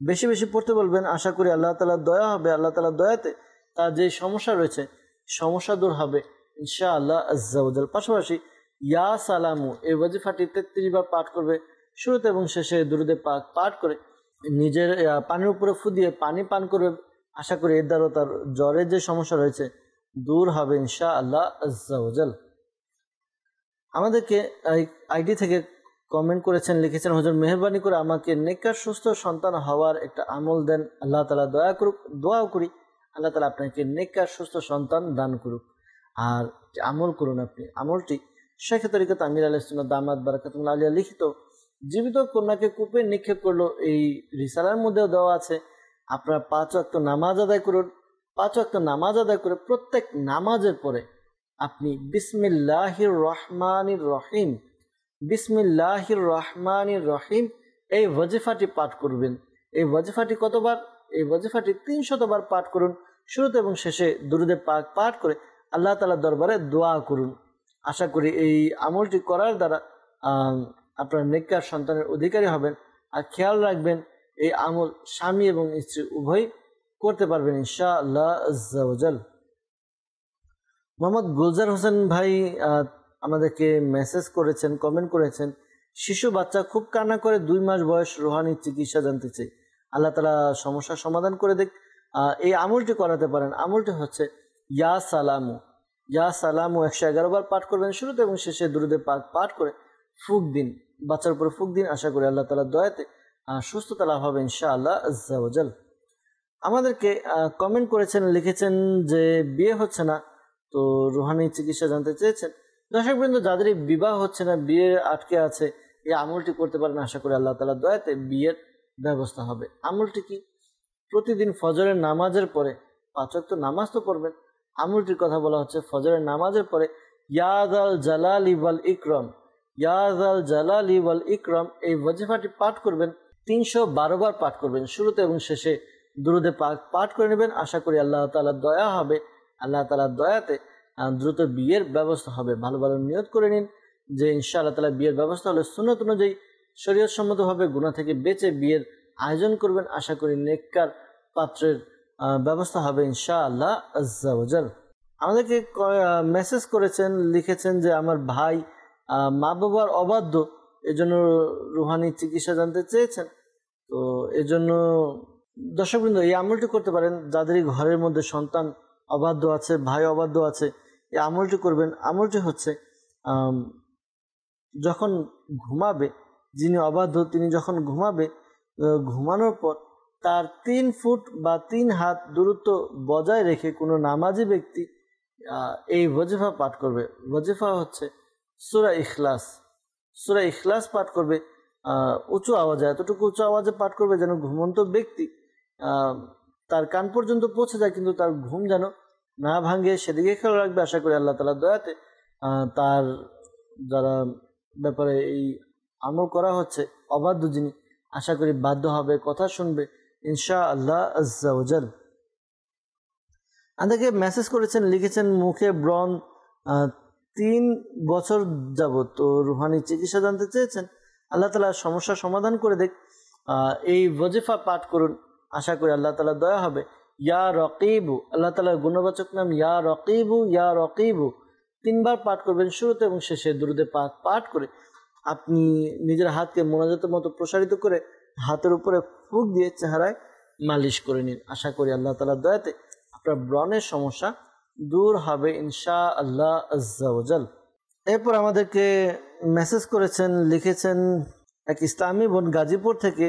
বেশি বেশি পড়তে বলবেন। আশা করি আল্লাহ তাআলার দয়া হবে। আল্লাহ তাআলার দয়াতে তার যে সমস্যা রয়েছে সমস্যা দূর হবে ইনশাআল্লাহ আজ্জা ওয়াজাল। পাশাপাশি ইয়া সালামু এই ওয়াজিফাটি 33 বার পাঠ করবে। শুরুতে এবং শেষে দুরুদে পাক পাঠ করে নিজের পানির উপরে ফু দিয়ে পানি পান করবে। আশা করি এর দ্বারা তার জ্বরের যে সমস্যা রয়েছে দূর হবে ইনশাআল্লাহ আজ্জা ওয়াজাল। আমাদেরকে আইডি থেকে কমেন্ট করেছেন, লিখেছেন, হুজুর মেহেরবানি করে আমাকে নেককার সুস্থ সন্তান হওয়ার একটা আমল দেন, আল্লাহ তাআলা দয়া করুক। দোয়াও করি আল্লাহ তাআলা আপনাকে নেককার সুস্থ সন্তান দান করুক। আর আমল করুন আপনি, আমলটি শেখ তরিকত আমির আলাইহিস সুন্নাহ দামাত বারাকাতুল্লাহ আলিয়া লিখিত জীবিত কন্যাকে কূপে নিক্ষেপ করলো, এই রিসালার মধ্যেও দেওয়া আছে। আপনারা 5 ওয়াক্ত নামাজ আদায় করুন। 5 ওয়াক্ত নামাজ আদায় করে প্রত্যেক নামাজের পরে আপনি বিসমিল্লাহির রহমানির রহিম, বিসমিল্লাহির রহমানির রহিম এই ওয়াজিফাটি পাঠ করবেন। এই ওয়াজিফাটি কতবার? এই ওয়াজিফাটি 300 বার পাঠ করুন। শুরুতে এবং শেষে দুরুদে পাক পাঠ করে আল্লাহ তাআলার দরবারে দোয়া করুন। আশা করি এই আমলটি করার দ্বারা আপনার নেককার সন্তানের অধিকারী হবেন। আর খেয়াল রাখবেন এই আমল স্বামী এবং স্ত্রী উভয় করতে পারবেন ইনশাআল্লাহ আজ্জা ওয়া জাল। মোহাম্মদ গুলজার হোসেন ভাই আমাদেরকে মেসেজ করেছেন, কমেন্ট করেছেন, শিশু বাচ্চা খুব কান্না করে, 2 মাস বয়স, রুহানি চিকিৎসা জানতে চাই, আল্লাহ তাআলা সমস্যার সমাধান করে দেখ। এই আমলটি করাতে পারেন। আমলটি হচ্ছে ইয়া সালামু, ইয়া সালামু 111 বার পাঠ করবেন। শুরুতে এবং শেষে দুরুদে পাক পাঠ করে ফুক দিন, বাচ্চার উপরে ফুক দিন। আশা করি আল্লাহ তাআলার দয়াতে সুস্থতা লাভ হবে ইনশাআল্লাহ আজ্জা ওয়া জাল। আমাদেরকে কমেন্ট করেছেন, লিখেছেন যে বিয়ে হচ্ছে না, তো রুহানি চিকিৎসা জানতে চেয়েছেন। দর্শকবৃন্দ, যাদের বিবাহ হচ্ছে না, বিয়ে আটকে আছে, এই আমলটি করতে পারেন। আশা করি আল্লাহ তাআলার দয়াতে বিয়ের ব্যবস্থা হবে। আমলটি কি? প্রতিদিন ফজরের নামাজের পরে 5 ওয়াক্ত নামাজ তো পড়বেন। আমলটির কথা বলা হচ্ছে ফজরের নামাজের পরে ইয়া যাল জালালি ওয়াল ইকরাম, ইয়া যাল জালালি ওয়াল ইকরাম এই ওয়াজিফাটি পাঠ করবেন। 312 বার পাঠ করবেন। শুরুতে এবং শেষে দুরুদে পাক পাঠ করে নেবেন। আশা করি আল্লাহ তাআলার দয়া হবে। আল্লাহ তাআলার দয়াতে দ্রুত বিয়ের ব্যবস্থা হবে। ভালো ভালো নিয়ত করে নিন যে ইনশাআল্লাহ তাআলা বিয়ের ব্যবস্থা হলে সুন্নাত অনুযায়ী শরীয়ত সম্মতভাবে গুনাহ থেকে বেঁচে বিয়ের আয়োজন করবেন। আশা করি নেককার পাত্রের ব্যবস্থা হবে ইনশাআল্লাহ আজ্জা ওয়া জাল। আমাদেরকে মেসেজ করেছেন, লিখেছেন যে আমার ভাই মা বাবার অবাধ্য, এজন্য রুহানি চিকিৎসা জানতে চেয়েছেন। তো এজন্য দর্শকবৃন্দ এই আমলটি করতে পারেন। যাদের ঘরের মধ্যে সন্তান অবাধ্য আছে, ভাই অবাধ্য আছে, এই আমলটি করবেন। আমলটি হচ্ছে যখন ঘুমাবে, যিনি অবাধ্য তিনি যখন ঘুমাবে, ঘুমানোর পর তার 3 ফুট বা 3 হাত দূরত্ব বজায় রেখে কোনো নামাজি ব্যক্তি এই ওয়াজিফা পাঠ করবে। ওয়াজিফা হচ্ছে সূরা ইখলাস। সূরা ইখলাস পাঠ করবে উঁচু আওয়াজে, এতটুকু উঁচু আওয়াজে পাঠ করবে যেন ঘুমন্ত ব্যক্তি তার কান পর্যন্ত পৌঁছে যায়, কিন্তু তার ঘুম যেন না ভাঙে, সেদিকে খেয়াল রাখবে। আশা করি আল্লাহ তাআলার দয়াতে তার যারা ব্যাপারে এই আমল করা হচ্ছে অবাধ্য যিনি, আশা করি বাধ্য হবে, কথা শুনবে ইনশাআল্লাহ আজ্জা ওয়া জাল। আমাদেরকে মেসেজ করেছেন, লিখেছেন মুখে ব্রণ 3 বছর যাবত, তো রুহানি চিকিৎসা জানতে চেয়েছেন। আল্লাহ তাআলা সমস্যার সমাধান করে দেখ। এই ওয়াজিফা পাঠ করুন। আশা করি আল্লাহ তাআলার দয়া হবে। ইয়া রকিবু, আল্লাহ তাআলার গুণবাচক নাম ইয়া রকিবু, ইয়া রকিবু 3 বার পাঠ করবেন। শুরুতে এবং শেষে দুরুদে পাক পাঠ করে আপনি নিজের হাতকে মোনাজাতের মতো প্রসারিত করে হাতের উপরে ফুক দিয়ে চেহারায় মালিশ করে নিন। আশা করি আল্লাহ তাআলার দয়াতে আপনার ব্রণের সমস্যা দূর হবে ইনশাআল্লাহ আজ্জা ওয়া জাল। এরপর আমাদেরকে মেসেজ করেছেন, লিখেছেন এক ইসলামী বোন গাজীপুর থেকে।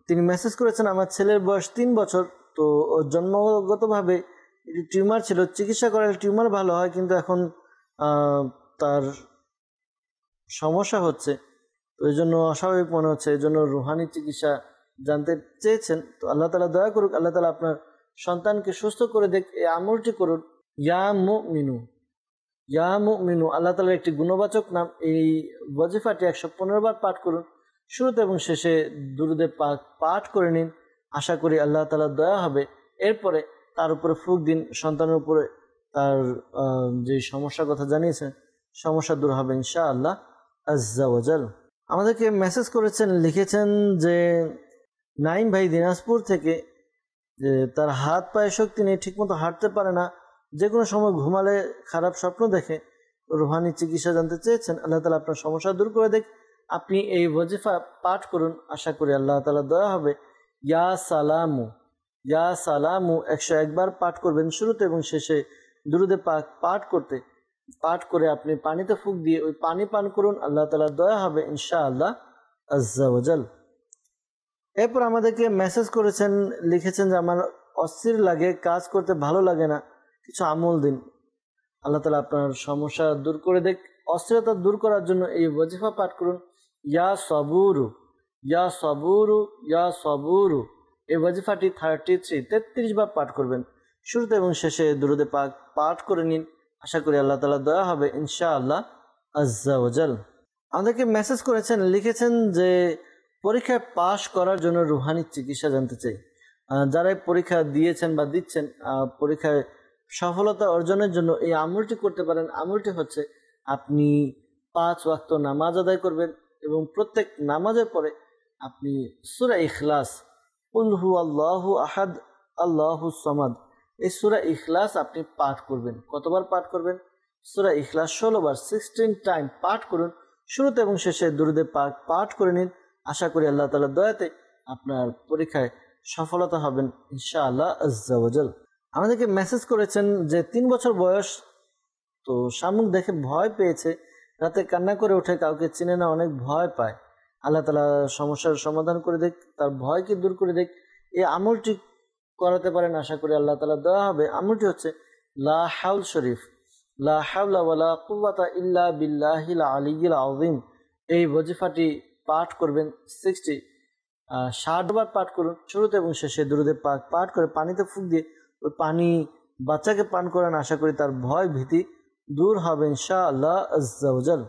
তিনি মেসেজ করেছেন আমার ছেলের বয়স 3 বছর, তো ওর জন্মগতভাবে টিউমার ছিল, চিকিৎসা করালে টিউমার ভালো হয়, কিন্তু এখন তার সমস্যা হচ্ছে, তো এই জন্য অস্বাভাবিক মনে হচ্ছে, এই জন্য রুহানি চিকিৎসা জানতে চেয়েছেন। তো আল্লাহ তাআলা দয়া করুক, আল্লাহ তাআলা আপনার সন্তানকে সুস্থ করে দেখ। এই আমলটি করুন ইয়া মুমিনু, ইয়া মুমিনু আল্লাহ তাআলার একটি গুণবাচক নাম। এই ওয়াজিফাটি 115 বার পাঠ করুন। শুরুতে এবং শেষে দুরুদে পাক পাঠ করে নিন। আশা করি আল্লাহ তাআলার দয়া হবে। এরপরে তার উপরে ফুক দিন, সন্তানের উপরে তার যে সমস্যার কথা জানিয়েছেন সমস্যা দূর হবে ইনশাআল্লাহ আজ্জা ওয়া জাল। আমাদেরকে মেসেজ করেছেন, লিখেছেন যে নাইম ভাই দিনাজপুর থেকে, যে তার হাত পায়ে শক্তি নেই, ঠিকমতো হাঁটতে পারে না, যে কোনো সময় ঘুমালে খারাপ স্বপ্ন দেখে, রুহানি চিকিৎসা জানতে চেয়েছেন। আল্লাহ তাআলা আপনার সমস্যা দূর করে দেখ। আপনি এই ওয়াজিফা পাঠ করুন। আশা করি আল্লাহ তাআলার দয়া হবে। ইয়া সালামু, ইয়া সালামু 101 বার পাঠ করবেন। শুরুতে এবং শেষে দুরুদে পাক পাঠ করতে পাঠ করে আপনি পানিতে ফুঁক দিয়ে ওই পানি পান করুন, আল্লাহ তাআলার দয়া হবে ইনশাআল্লাহ আজ্জা ওয়াজাল। এরপর আমাদেরকে মেসেজ করেছেন, লিখেছেন যে আমার অস্থির লাগে, কাজ করতে ভালো লাগে না, কিছু আমল দিন। আল্লাহ তাআলা আপনার সমস্যা দূর করে দেখ। অস্থিরতা দূর করার জন্য এই ওয়াজিফা পাঠ করুন, ইয়া সবুরু ইয়া সবুরু ইয়া সবুরু। এই ওয়াজিফাটি 33 বার পাঠ করবেন। শুরুতে এবং শেষে দুরুদে পাক পাঠ করে নিন, আশা করি আল্লাহ তাআলা দয়া হবে ইনশাআল্লাহ আজ্জা ওয়াজাল। আমাদেরকে মেসেজ করেছেন, লিখেছেন যে পরীক্ষায় পাশ করার জন্য রুহানি চিকিৎসা জানতে চাই। যারা পরীক্ষা দিয়েছেন বা দিচ্ছেন, পরীক্ষায় সফলতা অর্জনের জন্য এই আমলটি করতে পারেন। আমলটি হচ্ছে আপনি 5 ওয়াক্ত নামাজ আদায় করবেন এবং প্রত্যেক নামাজের পরে আপনি সূরা ইখলাস, কুল হুয়াল্লাহু আহাদ আল্লাহুস সামাদ, এই সূরা ইখলাস আপনি পাঠ করবেন। কতবার পাঠ করবেন? সূরা ইখলাস 16 বার, 16 টাইম পাঠ করুন। শুরুতে এবং শেষে দুরুদে পাক পাঠ করে নিন, আশা করি আল্লাহ তাআলার দয়াতে আপনার পরীক্ষায় সফলতা হবেন ইনশাআল্লাহ আজ্জা ওয়াজাল। আমাদেরকে মেসেজ করেছেন যে 3 বছর বয়স, তো শামুক দেখে ভয় পেয়েছে, রাতে কান্না করে ওঠে, কাউকে চিনে না, অনেক ভয় পায়। আল্লাহ তাআলা সমস্যার সমাধান করে দেখ, তার ভয়কে দূর করে দেখ। এই আমলটি করাতে পারেন, আশা করি আল্লাহ তাআলা দয়া হবে। আমলটি হচ্ছে লা হাউল শরীফ, লা হাওলা ওয়ালা কুওয়াতা ইল্লা বিল্লাহিল আলিয়্যিল আযীম। এই ওয়াজিফাটি পাঠ করবেন 60 বার পাঠ করুন। শুরুতে এবং শেষে দুরুদে পাক পাঠ করে পানিতে ফুঁক দিয়ে ওই পানি বাচ্চাকে পান করেন, আশা করি তার ভয় ভীতি দূর হবে ইনশাআল্লাহ আজ্জা ওয়াজাল।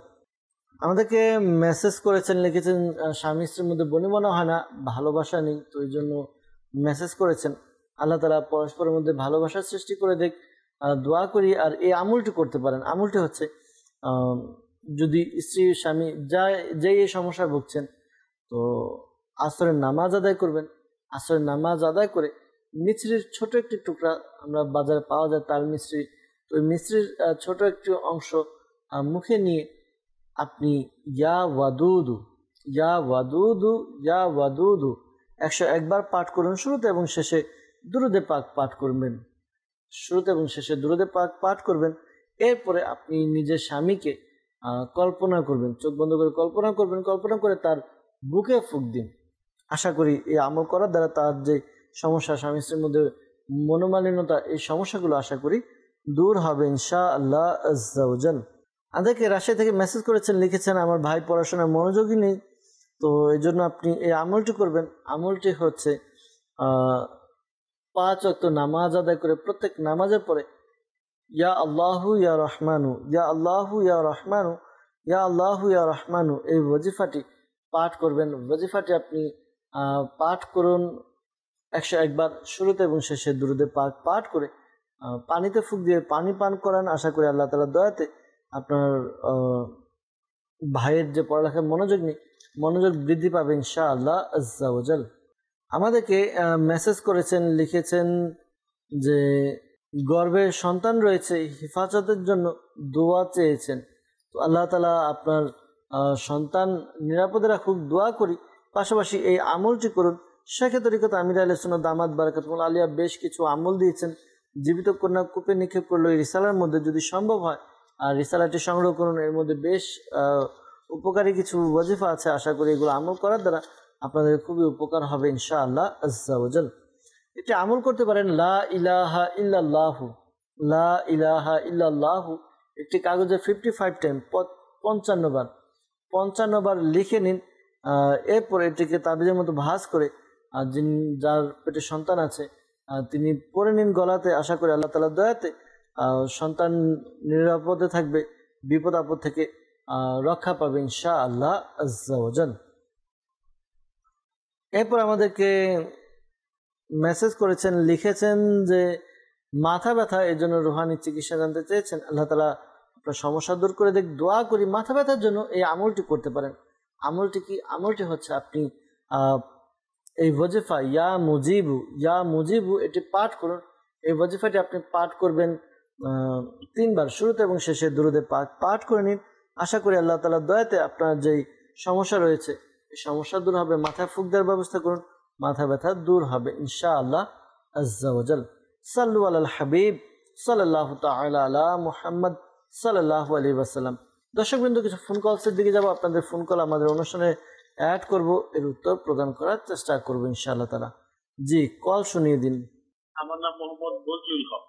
আমাদেরকে মেসেজ করেছেন, লিখেছেন স্বামী স্ত্রীর মধ্যে বনিবনা হয় না, ভালোবাসা নেই, তো এই জন্য মেসেজ করেছেন। আল্লাহ তাআলা পরস্পরের মধ্যে ভালোবাসার সৃষ্টি করে দেখ, দোয়া করি। আর এই আমলটি করতে পারেন। আমলটি হচ্ছে যদি স্ত্রী স্বামী যেই এই সমস্যায় ভুগছেন, তো আসরের নামাজ আদায় করবেন। আসরের নামাজ আদায় করে মিছরির ছোট একটি টুকরা, আমরা বাজারে পাওয়া যায় তাল মিছরি, তো ওই মিছরির ছোট একটি অংশ মুখে নিয়ে আপনি ইয়া ওয়াদুদু ইয়া ওয়াদুদু ইয়া ওয়াদুদু 101 বার পাঠ করুন। শুরুতে এবং শেষে দুরুদে পাক পাঠ করবেন। শুরুতে এবং শেষে দুরুদে পাক পাঠ করবেন। এরপরে আপনি নিজের স্বামীকে কল্পনা করবেন, চোখ বন্ধ করে কল্পনা করবেন, কল্পনা করে তার বুকে ফুঁক দিন। আশা করি এই আমল করার দ্বারা তার যে সমস্যা, স্বামী স্ত্রীর মধ্যে মনোমালিন্যতা, এই সমস্যাগুলো আশা করি দূর হবে ইনশাআল্লাহ আজ্জা ওয়াজাল। আমাদেরকে রাজশাহী থেকে মেসেজ করেছেন, লিখেছেন আমার ভাই পড়াশোনায় মনোযোগী নেই, তো এই জন্য আপনি এই আমলটি করবেন। আমলটি হচ্ছে 5 ওয়াক্ত নামাজ আদায় করে প্রত্যেক নামাজের পরে ইয়া আল্লাহু ইয়া রহমানু ইয়া আল্লাহু ইয়া রহমানু ইয়া আল্লাহু ইয়া রহমানু এই ওয়াজিফাটি পাঠ করবেন। ওয়াজিফাটি আপনি পাঠ করুন 101 বার। শুরুতে এবং শেষে দুরুদে পাক পাঠ করে পানিতে ফুঁক দিয়ে পানি পান করান। আশা করি আল্লাহ তাআলার দয়াতে আপনার ভাইয়ের যে পড়ালেখায় মনোযোগ নেই, মনোযোগ বৃদ্ধি পাবে ইনশাআল্লাহ আজ্জা ওয়াজাল। আমাদেরকে মেসেজ করেছেন, লিখেছেন যে গর্ভের সন্তান রয়েছে, হেফাজতের জন্য দোয়া চেয়েছেন। তো আল্লাহ তাআলা আপনার সন্তান নিরাপদে রাখুক, দোয়া করি। পাশাপাশি এই আমলটি করুন। শেখে তরিকত আমির আহলে সুন্নাত দামাত বারাকাতুহুল আলিয়া বেশ কিছু আমল দিয়েছেন। জীবিত কন্যা কূপে নিক্ষেপ করলো এই রিসালার মধ্যে, যদি সম্ভব হয় আর রিসালাটি সংগ্রহ করুন। এর মধ্যে বেশ উপকারী কিছু ওয়াজিফা আছে, আশা করি এগুলো আমল করার দ্বারা আপনাদের খুবই উপকার হবে ইনশাআল্লাহ আজ্জা ওয়াজাল। এটি আমল করতে পারেন লা ইলাহা ইল্লাল্লাহু লা ইলাহা ইল্লাল্লাহু একটি কাগজে 55 টাইম 55 বার লিখে নিন। এরপর এটিকে তাবিজের মতো ভাঁজ করে যার পেটে সন্তান আছে তিনি পরে নিন গলাতে। আশা করি আল্লাহ তাআলার দয়াতে সন্তান নিরাপদে থাকবে, বিপদ আপদ থেকে রক্ষা পাবে ইনশাআল্লাহ আজ্জা ওয়াজাল। এরপর আমাদেরকে মেসেজ করেছেন, লিখেছেন যে মাথা ব্যথা, এর জন্য রুহানি চিকিৎসা জানতে চেয়েছেন। আল্লাহ তাআলা আপনার সমস্যা দূর করে দেখ, দোয়া করি। মাথা ব্যথার জন্য এই আমলটি করতে পারেন। আমলটি কি? আমলটি হচ্ছে আপনি এই ওয়াজিফা ইয়া মুজিবু এটি পাঠ করুন। এই ওয়াজিফাটি আপনি পাঠ করবেন 3 বার। শুরুতে এবং শেষে দুরুদে পাক পাঠ করে নিন। আশা করি আল্লাহ তাআলার দয়াতে আপনার যেই সমস্যা রয়েছে এই সমস্যা দূর হবে। মাথায় ফুঁক দেওয়ার ব্যবস্থা করুন, মাথা ব্যথা দূর হবে ইনশাআল্লাহ আজ্জা ওয়াজাল। সাল্লু আলাল হাবিব সাল্লাল্লাহু তাআলা আলা মুহাম্মদ সাল্লাল্লাহু আলাইহি ওয়াসাল্লাম। দর্শকবৃন্দ, কিছু ফোন কলসের দিকে যাব। আপনাদের ফোন কল আমাদের অনুষ্ঠানে অ্যাড করব, এর উত্তর প্রদান করার চেষ্টা করব ইনশাআল্লাহ তাআলা। জি, কল শুনিয়ে দিন। আমার নাম মোহাম্মদ বজলুল হক,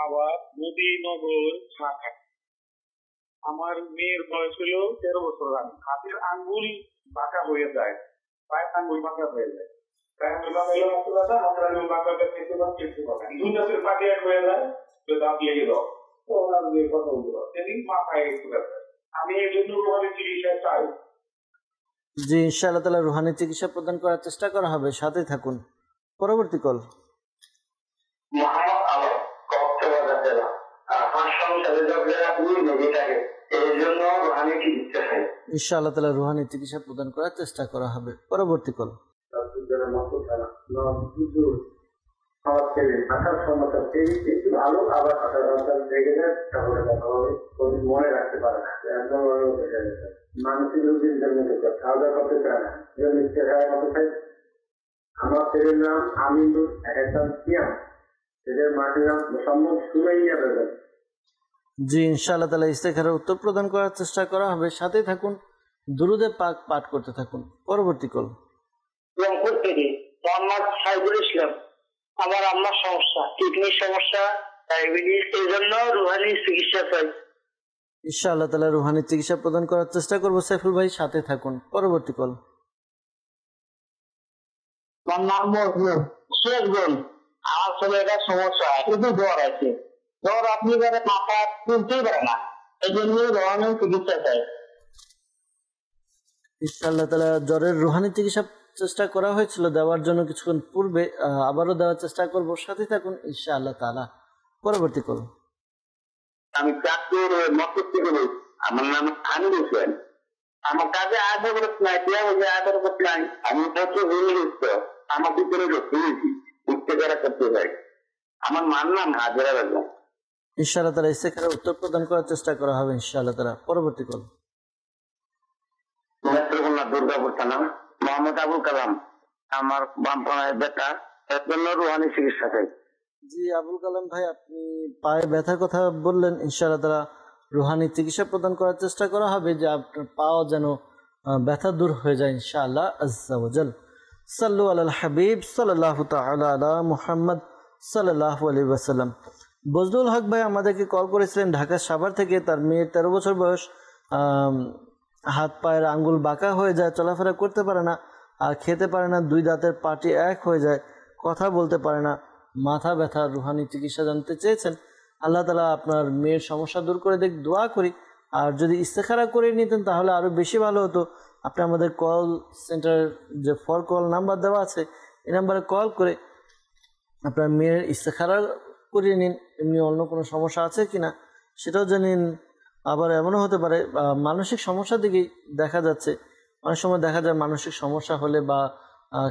আবার নদীনগর, ঢাকা। আমার মেয়ের বয়স হলো 13 বছর। হাতের আঙ্গুল বাঁকা হয়ে যায়, পায়ের আঙ্গুল বাঁকা হয়ে যায়। আমি এই জন্য চিকিৎসা চাই। জি, ইনশাআল্লাহ তাআলা রুহানি চিকিৎসা প্রদান করার চেষ্টা করা হবে, সাথে থাকুন। পরবর্তী কল। ইনশাআল্লাহ তাআলা রুহানি চিকিৎসা প্রদান করার চেষ্টা করা হবে। পরবর্তী কল। ভালো, আবার মনে রাখতে পারে না, মানসিক রোগীর জন্য খাওয়া দাওয়া করতে চায় না। আমার ছেলের নাম আমিনুল এহসান সিয়াম, ছেলের মাটির নাম মোহাম্মদ সুমাইয়া বেগম। জি, ইনশাআল্লাহ তাআলা ইস্তেখারার উত্তর প্রদান করার চেষ্টা করা হবে, সাথে থাকুন। দুরুদে পাক পাঠ করতে থাকুন। পরবর্তী কল। রংপুর থেকে মোহাম্মদ সাইদুল ইসলাম। আমার আম্মার সমস্যা, কিডনির সমস্যা, ডায়াবেটিস, এই জন্য রুহানি চিকিৎসা চাই। ইনশাআল্লাহ তাআলা রুহানি চিকিৎসা প্রদান করার চেষ্টা করব। সাইফুল ভাই, সাথে থাকুন। পরবর্তী কল। আমার নাম সিরাজগঞ্জ। আমার ছেলেটার সমস্যা, শুধু জ্বর আছে। জ্বর আপনি মাথা তুলতেই পারে না, এই জন্য রুহানি চিকিৎসা চাই। ইনশাআল্লাহ তাআলা জ্বরের রুহানি চিকিৎসা চেষ্টা করা হয়েছিল দেওয়ার জন্য কিছুক্ষণ পূর্বে, আবারও দেওয়ার চেষ্টা করব, সাথে থাকুন ইনশাআল্লাহ তাআলা। পরবর্তী কল। আমি চাঁদপুর মক্তব থেকে বলছি। আমার নাম আমির হোসেন। আমার কাছে আধার নাই, আধার নাই। আমি হচ্ছে ভূমিগ্রস্ত, আমার ভিতরে ঢুকেছি, উঠতে করা করতে চাই। আমার মার নাম হাজেরা বেগম। ইনশাআল্লাহ তাআলা ইস্তেখারার উত্তর প্রদান করার চেষ্টা করা হবে ইনশাআল্লাহ তাআলা। পরবর্তী কল। নেত্রকোনা দুর্গাপুর থানা, মোহাম্মদ আবুল কালাম। আমার বামপায়ের ব্যথা, এর জন্য রুহানি চিকিৎসা চাই। জি, আবুল কালাম ভাই, আপনি পায়ে ব্যথার কথা বললেন। ইনশাআল্লাহ তাআলা রুহানি চিকিৎসা প্রদান করার চেষ্টা করা হবে, যে আপনার পাও যেন ব্যথা দূর হয়ে যায় ইনশাআল্লাহ আজ্জা ওয়া জাল। সাল্লু আলাল হাবিব সাল্লাল্লাহু তাআলা আলা মুহাম্মদ সাল্লাল্লাহু আলাইহি ওয়াসাল্লাম। বজলুল হক ভাই আমাদেরকে কল করেছিলেন ঢাকা সাভার থেকে। তার মেয়ের 13 বছর বয়স, হাত পায়ের আঙ্গুল বাঁকা হয়ে যায়, চলাফেরা করতে পারে না, আর খেতে পারে না, দুই দাঁতের পাটি এক হয়ে যায়, কথা বলতে পারে না, মাথা ব্যথা, রুহানি চিকিৎসা জানতে চেয়েছেন। আল্লাহ তাআলা আপনার মেয়ের সমস্যা দূর করে দেখ, দোয়া করি। আর যদি ইস্তেখারা করে নিতেন তাহলে আরও বেশি ভালো হতো। আপনি আমাদের কল সেন্টার যে ফর কল নাম্বার দেওয়া আছে, এই নাম্বারে কল করে আপনার মেয়ের ইস্তেখারা করিয়ে নিন। এমনি অন্য কোনো সমস্যা আছে কি না সেটাও জেনে নিন। আবার এমনও হতে পারে মানসিক সমস্যার দিকেই দেখা যাচ্ছে, অনেক সময় দেখা যায় মানসিক সমস্যা হলে বা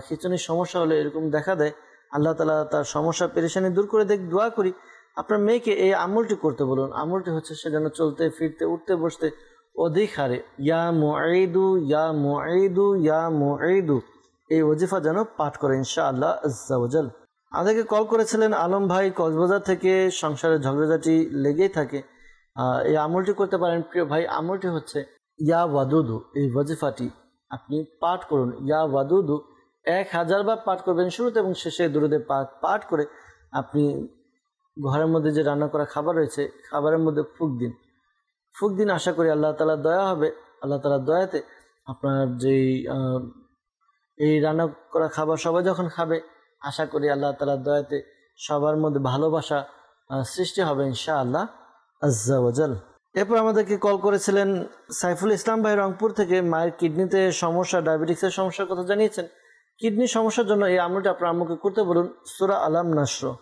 খিঁচুনির সমস্যা হলে এরকম দেখা দেয়। আল্লাহ তাআলা তার সমস্যা পেরেশানি দূর করে দেখ, দোয়া করি। আপনার মেয়েকে এই আমলটি করতে বলুন। আমলটি হচ্ছে সে যেন চলতে ফিরতে উঠতে বসতে অধিক হারে ইয়া মুঈদু ইয়া মুঈদু ইয়া মুঈদু এই ওজিফা যেন পাঠ করে ইনশাআল্লাহ আজ্জা ওয়া জাল। আমাদেরকে কল করেছিলেন আলম ভাই কক্সবাজার থেকে। সংসারে ঝগড়াঝাটি লেগেই থাকে, এই আমলটি করতে পারেন প্রিয় ভাই। আমলটি হচ্ছে ইয়া ওয়াদুদু, এই ওজিফাটি আপনি পাঠ করুন। ইয়া ওয়াদুদু 1000 বার পাঠ করবেন, শুরুতে এবং শেষে দুরুদে পাক পাঠ করে আপনি ঘরের মধ্যে যে রান্না করা খাবার রয়েছে, খাবারের মধ্যে ফুঁক দিন। ফুঁক দিন, আশা করি আল্লাহ তাআলা দয়া হবে। আল্লাহ তাআলার দয়াতে আপনার যেই এই রান্না করা খাবার সবাই যখন খাবে, আশা করি আল্লাহ তাআলার দয়াতে সবার মধ্যে ভালোবাসা সৃষ্টি হবে ইনশাআল্লাহ আজ্জা ওয়া জাল। এরপর আমাদেরকে কল করেছিলেন সাইফুল ইসলাম ভাই রংপুর থেকে। মায়ের কিডনিতে সমস্যা, ডায়াবেটিক্সের সমস্যার কথা জানিয়েছেন। কিডনির সমস্যার জন্য এই আমলটি আপনার আম্মুকে করতে বলুন। সূরা আলাম নাসর,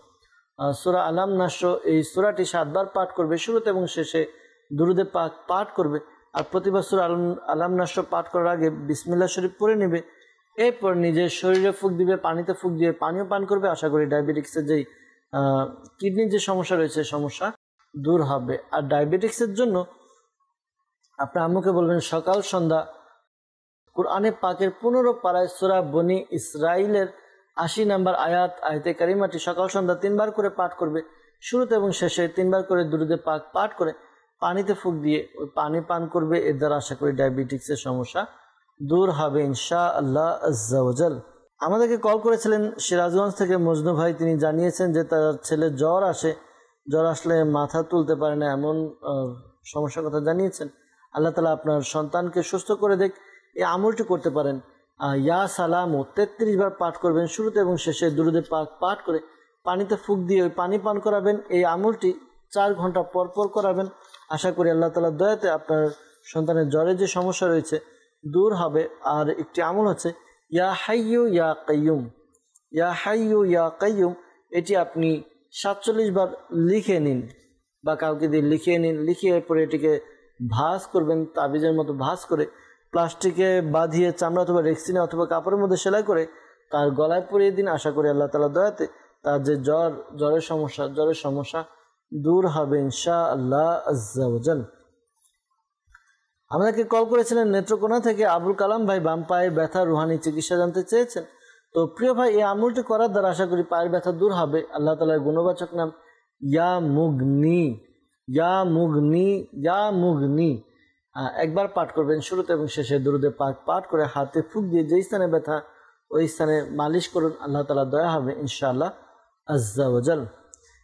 সূরা আলাম নাসর, এই সূরাটি 7 বার পাঠ করবে, শুরুতে এবং শেষে দুরুদে পাক পাঠ করবে। আর প্রতিবার সূরা আলাম নাসর পাঠ করার আগে বিসমিল্লাহ শরীফ পড়ে নেবে। এরপর নিজের শরীরে ফুঁক দিবে, পানিতে ফুঁক দিয়ে পানিও পান করবে। আশা করি ডায়াবেটিক্সের যেই কিডনির যে সমস্যা রয়েছে সমস্যা দূর হবে। আর ডায়াবেটিক্সের জন্য আপনার আম্মুকে বলবেন সকাল সন্ধ্যা কুরআনে পাকের 15 পারায় সূরা বনি ইসরাইলের 80 নম্বর আয়াতে কারিমাটি সকাল সন্ধ্যা 3 বার করে পাঠ করবে। শুরুতে এবং শেষে 3 বার করে দুরুদে পাক পাঠ করে পানিতে ফুঁক দিয়ে ওই পানি পান করবে। এর দ্বারা আশা করি ডায়াবেটিক্সের সমস্যা দূর হবে ইনশাআল্লাহ আজ্জা ওয়াজাল। আমাদেরকে কল করেছিলেন সিরাজগঞ্জ থেকে মজনু ভাই। তিনি জানিয়েছেন যে তার ছেলে জ্বর আসলে মাথা তুলতে পারে না, এমন সমস্যার কথা জানিয়েছেন। আল্লাহ তাআলা আপনার সন্তানকে সুস্থ করে দেখ। এই আমলটি করতে পারেন, ইয়া সালামু 33 বার পাঠ করবেন, শুরুতে এবং শেষে দুরূদে পাক পাঠ করে পানিতে ফুঁক দিয়ে ওই পানি পান করাবেন। এই আমলটি 4 ঘন্টা পর পর করাবেন। আশা করি আল্লাহ তাআলার দয়াতে আপনার সন্তানের জ্বরের যে সমস্যা রয়েছে দূর হবে। আর একটি আমল হচ্ছে ইয়া হাইয়ু ইয়া কাইয়ুম, ইয়া হাইয়ু ইয়া কাইয়ুম। এটি আপনি 47 বার লিখে নিন বা কাউকে দিয়ে লিখিয়ে নিন। লিখিয়ে পরে এটিকে ভাঁজ করবেন, তাবিজের মতো ভাঁজ করে প্লাস্টিকে বাঁধিয়ে চামড়া অথবা রেক্সিনে অথবা কাপড়ের মধ্যে সেলাই করে তার গলায় পরিয়ে দিন। আশা করি আল্লাহ তাআলার দয়াতে তার যে জ্বরের সমস্যা দূর হবে ইনশাআল্লাহ আজ্জা ওয়াজাল। আমাদেরকে কল করেছিলেন নেত্রকোনা থেকে আবুল কালাম ভাই। বাম পায়ে ব্যথা রুহানি চিকিৎসা জানতে চেয়েছেন। তো প্রিয় ভাই, এই আমলটি করার দ্বারা আশা করি পায়ের ব্যথা দূর হবে। আল্লাহ তাআলার গুণবাচক নাম ইয়া মুগনি, ইয়া মুগনি, ইয়া মুগনি। একবার পাঠ করবেন, শুরুতে এবং শেষে দুরূদে পাক পাঠ করে হাতে ফুঁক দিয়ে যেই স্থানে ব্যথা ওই স্থানে মালিশ করুন। আল্লাহ তাআলা দয়া হবে ইনশাআল্লাহ আজ্জা ওয়াজাল।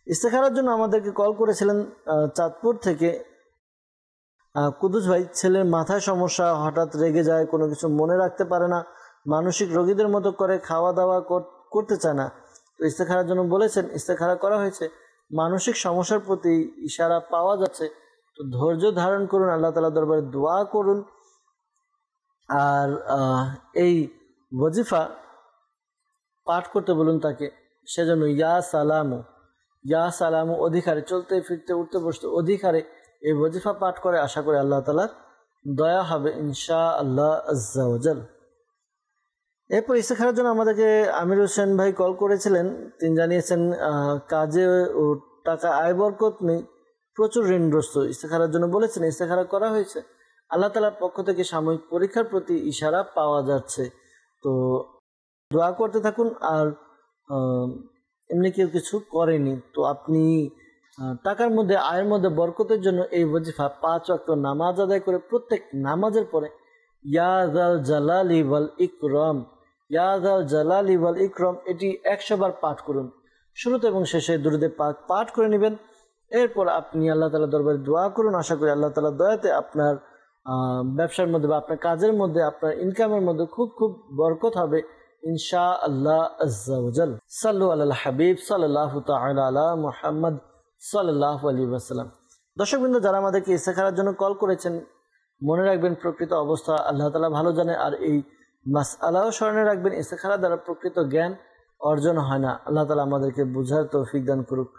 ইস্তেখারার জন্য আমাদেরকে কল করেছিলেন চাঁদপুর থেকে কুদুস ভাই। ছেলের মাথায় সমস্যা, হঠাৎ রেগে যায়, কোনো কিছু মনে রাখতে পারে না, মানসিক রোগীদের মতো করে খাওয়া দাওয়া করতে চায় না। তো ইস্তেখারার জন্য বলেছেন, ইস্তেখারা করা হয়েছে, মানসিক সমস্যার প্রতি ইশারা পাওয়া যাচ্ছে। তো ধৈর্য ধারণ করুন, আল্লাহ তাআলার দরবারে দোয়া করুন। আর এই ওয়াজিফা পাঠ করতে বলুন তাকে। সেজন্য ইয়া সালামু অধিকারে, চলতে ফিরতে উঠতে বসতে অধিকারে এই ওয়াজিফা পাঠ করে। আশা করি আল্লাহ তাআলার দয়া হবে ইনশাআল্লাহ আজ্জা ওয়াজাল। এরপর ইস্তেখারার জন্য আমাদেরকে আমির হোসেন ভাই কল করেছিলেন। তিনি জানিয়েছেন কাজে ও টাকা আয় বরকত নেই, প্রচুর ঋণগ্রস্ত। ইস্তেখারার জন্য বলেছেন, ইস্তেখারা করা হয়েছে, আল্লাহ তাআলার পক্ষ থেকে সাময়িক পরীক্ষার প্রতি ইশারা পাওয়া যাচ্ছে। তো দোয়া করতে থাকুন। আর এমনি কেউ কিছু করেনি, তো আপনি টাকার মধ্যে আয়ের মধ্যে বরকতের জন্য এই ওয়াজিফা 5 ওয়াক্ত নামাজ আদায় করে প্রত্যেক নামাজের পরে ইয়া যাল জালালি ওয়াল ইকরাম, ইয়া যাল জালালি ওয়াল ইকরাম এটি 100 বার পাঠ করুন। শুরুতে এবং শেষে দুরূদে পাক পাঠ করে নেবেন। এরপর আপনি আল্লাহ তাআলার দরবারে দোয়া করুন। আশা করি আল্লাহ তাআলার দয়াতে আপনার ব্যবসার মধ্যে বা আপনার কাজের মধ্যে, আপনার ইনকামের মধ্যে খুব খুব বরকত হবে ইনশাআল্লাহ আজ্জা ওয়াজাল। সাল্লু আলাল হাবিব সাল্লাল্লাহু তাআলা আলা মুহাম্মদ সাল্লাল্লাহু আলাইহি ওয়াসাল্লাম। দর্শকবৃন্দ, যারা আমাদেরকে ইস্তেখারার জন্য কল করেছেন, মনে রাখবেন প্রকৃত অবস্থা আল্লাহ তাআলা ভালো জানে। আর এই মাসআলাও স্মরণে রাখবেন, ইস্তেখারা দ্বারা প্রকৃত জ্ঞান অর্জন হয় না। আল্লাহ তাআলা আমাদেরকে বুঝার তৌফিক দান করুক।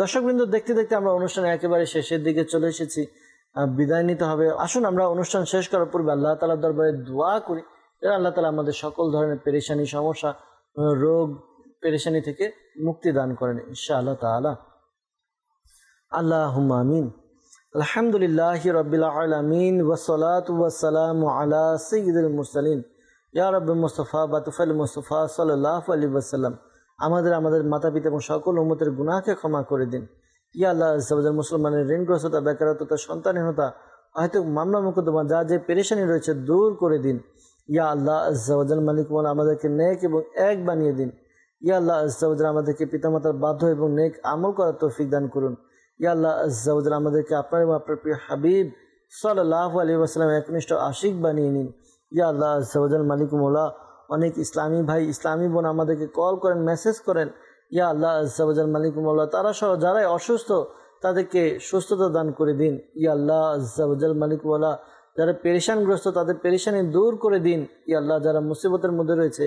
দর্শকবৃন্দ, দেখতে দেখতে আমরা অনুষ্ঠানের একেবারে শেষের দিকে চলে এসেছি, বিদায় নিতে হবে। আসুন আমরা অনুষ্ঠান শেষ করার পূর্বে আল্লাহ তাআলার দরবারে দোয়া করি যেন আল্লাহ তাআলা আমাদের সকল ধরনের পেরেশানি, সমস্যা, রোগ পেরেশানি থেকে মুক্তি দান করেন ইনশাআল্লাহ তাআলা। আল্লাহুম্মা আমিন। আলহামদুলিল্লাহি রাব্বিল আলামিন ওয়াসসালাতু ওয়াসসালামু আলা সাইয়্যিদিল মুরসালিন ইয়া রাব্বি মুস্তাফা বাতুফাল মুস্তাফা সাল্লাল্লাহু আলাইহি ওয়াসাল্লাম। আমাদের মাতা পিতা এবং সকল উম্মতের গুনাহকে ক্ষমা করে দিন। ইয়া আল্লাহ আজ্জা ওয়া জাল, মুসলমানের ঋণগ্রস্ততা, বেকারত্বতা, সন্তানহীনতা, হয়তো মামলা মোকদ্দমা যা যে পেরেশানি রয়েছে দূর করে দিন। ইয়া আল্লাহ আজ্জা ওয়া জাল, মালিক মওলা আমাদেরকে নেক এবং এক বানিয়ে দিন। ইয়া আল্লাহ আজ্জা ওয়া জাল, আমাদেরকে পিতামাতার বাধ্য এবং নেক আমল করার তৌফিক দান করুন। ইয়া আল্লাহ আজ্জা ওয়া জাল, আমাদেরকে আপনার এবং আপনার প্রিয় হাবিব সাল্লাল্লাহু আলাইহি ওয়াসাল্লাম একনিষ্ঠ আশিক বানিয়ে নিন। ইয়া আল্লাহ আজ্জা ওয়া জাল, মালিক মওলা অনেক ইসলামী ভাই, ইসলামী বোন আমাদেরকে কল করেন, মেসেজ করেন। ইয়া আল্লাহ আজ্জা ওয়া জাল, মালিক মওলা তারা সহ যারাই অসুস্থ তাদেরকে সুস্থতা দান করে দিন। ইয়া আল্লাহ আজ্জা ওয়া জাল, মালিক মওলা যারা পেরেশানগ্রস্ত তাদের পেরেশানি দূর করে দিন। ইয়া আল্লাহ যারা মুসিবতের মধ্যে রয়েছে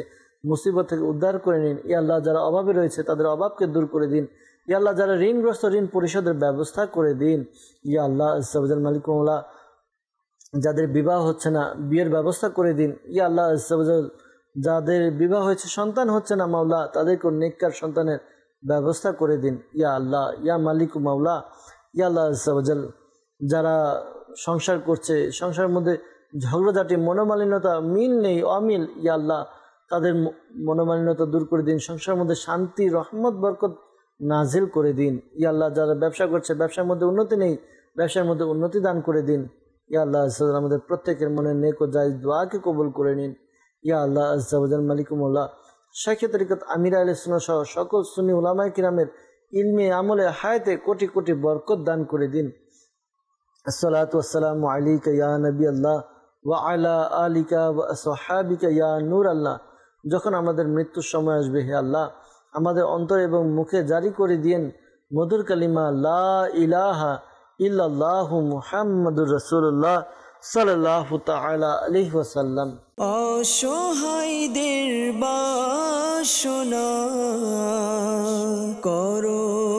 মুসিবত থেকে উদ্ধার করে নিন। ইয়া আল্লাহ যারা অভাবে রয়েছে তাদের অভাবকে দূর করে দিন। ইয়া আল্লাহ যারা ঋণগ্রস্ত ঋণ পরিশোধের ব্যবস্থা করে দিন। ইয়া আল্লাহ আজ্জা ওয়া জাল, মালিক মওলা যাদের বিবাহ হচ্ছে না বিয়ের ব্যবস্থা করে দিন। ইয়া আল্লাহ আজ্জা ওয়া জাল, যাদের বিবাহ হয়েছে সন্তান হচ্ছে না মাওলা তাদেরকে নেককার সন্তানের ব্যবস্থা করে দিন। ইয়া আল্লাহ ইয়া মালিক মাওলা। ইয়া আল্লাহ আজ্জা ওয়া জাল, যারা সংসার করছে সংসারের মধ্যে ঝগড়াঝাটি, মনোমালিন্যতা, মিল নেই, অমিল, ইয়া আল্লাহ তাদের মনোমালিন্যতা দূর করে দিন। সংসারের মধ্যে শান্তি, রহমত, বরকত নাজিল করে দিন। ইয়া আল্লাহ যারা ব্যবসা করছে ব্যবসার মধ্যে উন্নতি নেই, ব্যবসার মধ্যে উন্নতি দান করে দিন। ইয়া আল্লাহ আজ্জা ওয়াজাল আমাদের প্রত্যেকের মনে নেক ও জায়েজ দোয়াকে কবুল করে নিন। ইয়া আল্লাহ আজ্জা ওয়াজাল মালিকুমুল্লাহ শাইখে তরিকত আমির আহলে সুন্নাহ সহ সকল সুন্নি উলামায়ে কিরামের ইলমে আমলে হায়াতে কোটি কোটি বরকত দান করে দিন। আসসালাতু ওয়াসসালামু আলাইকা ইয়া নবী আল্লাহ ওয়া আলা আলিকা ওয়া আসহাবিকা ইয়া নূর আল্লাহ। যখন আমাদের মৃত্যুর সময় আসবে হে আল্লাহ আমাদের অন্তর এবং মুখে জারি করে দিয়েন মধুর কালিমা লা ইলাহা ইল্লাল্লাহু মুহাম্মাদুর রাসূলুল্লাহ সাল্লাল্লাহু তাআলা আলাইহি ওয়াসাল্লাম। অসহায়দের বাসনা করো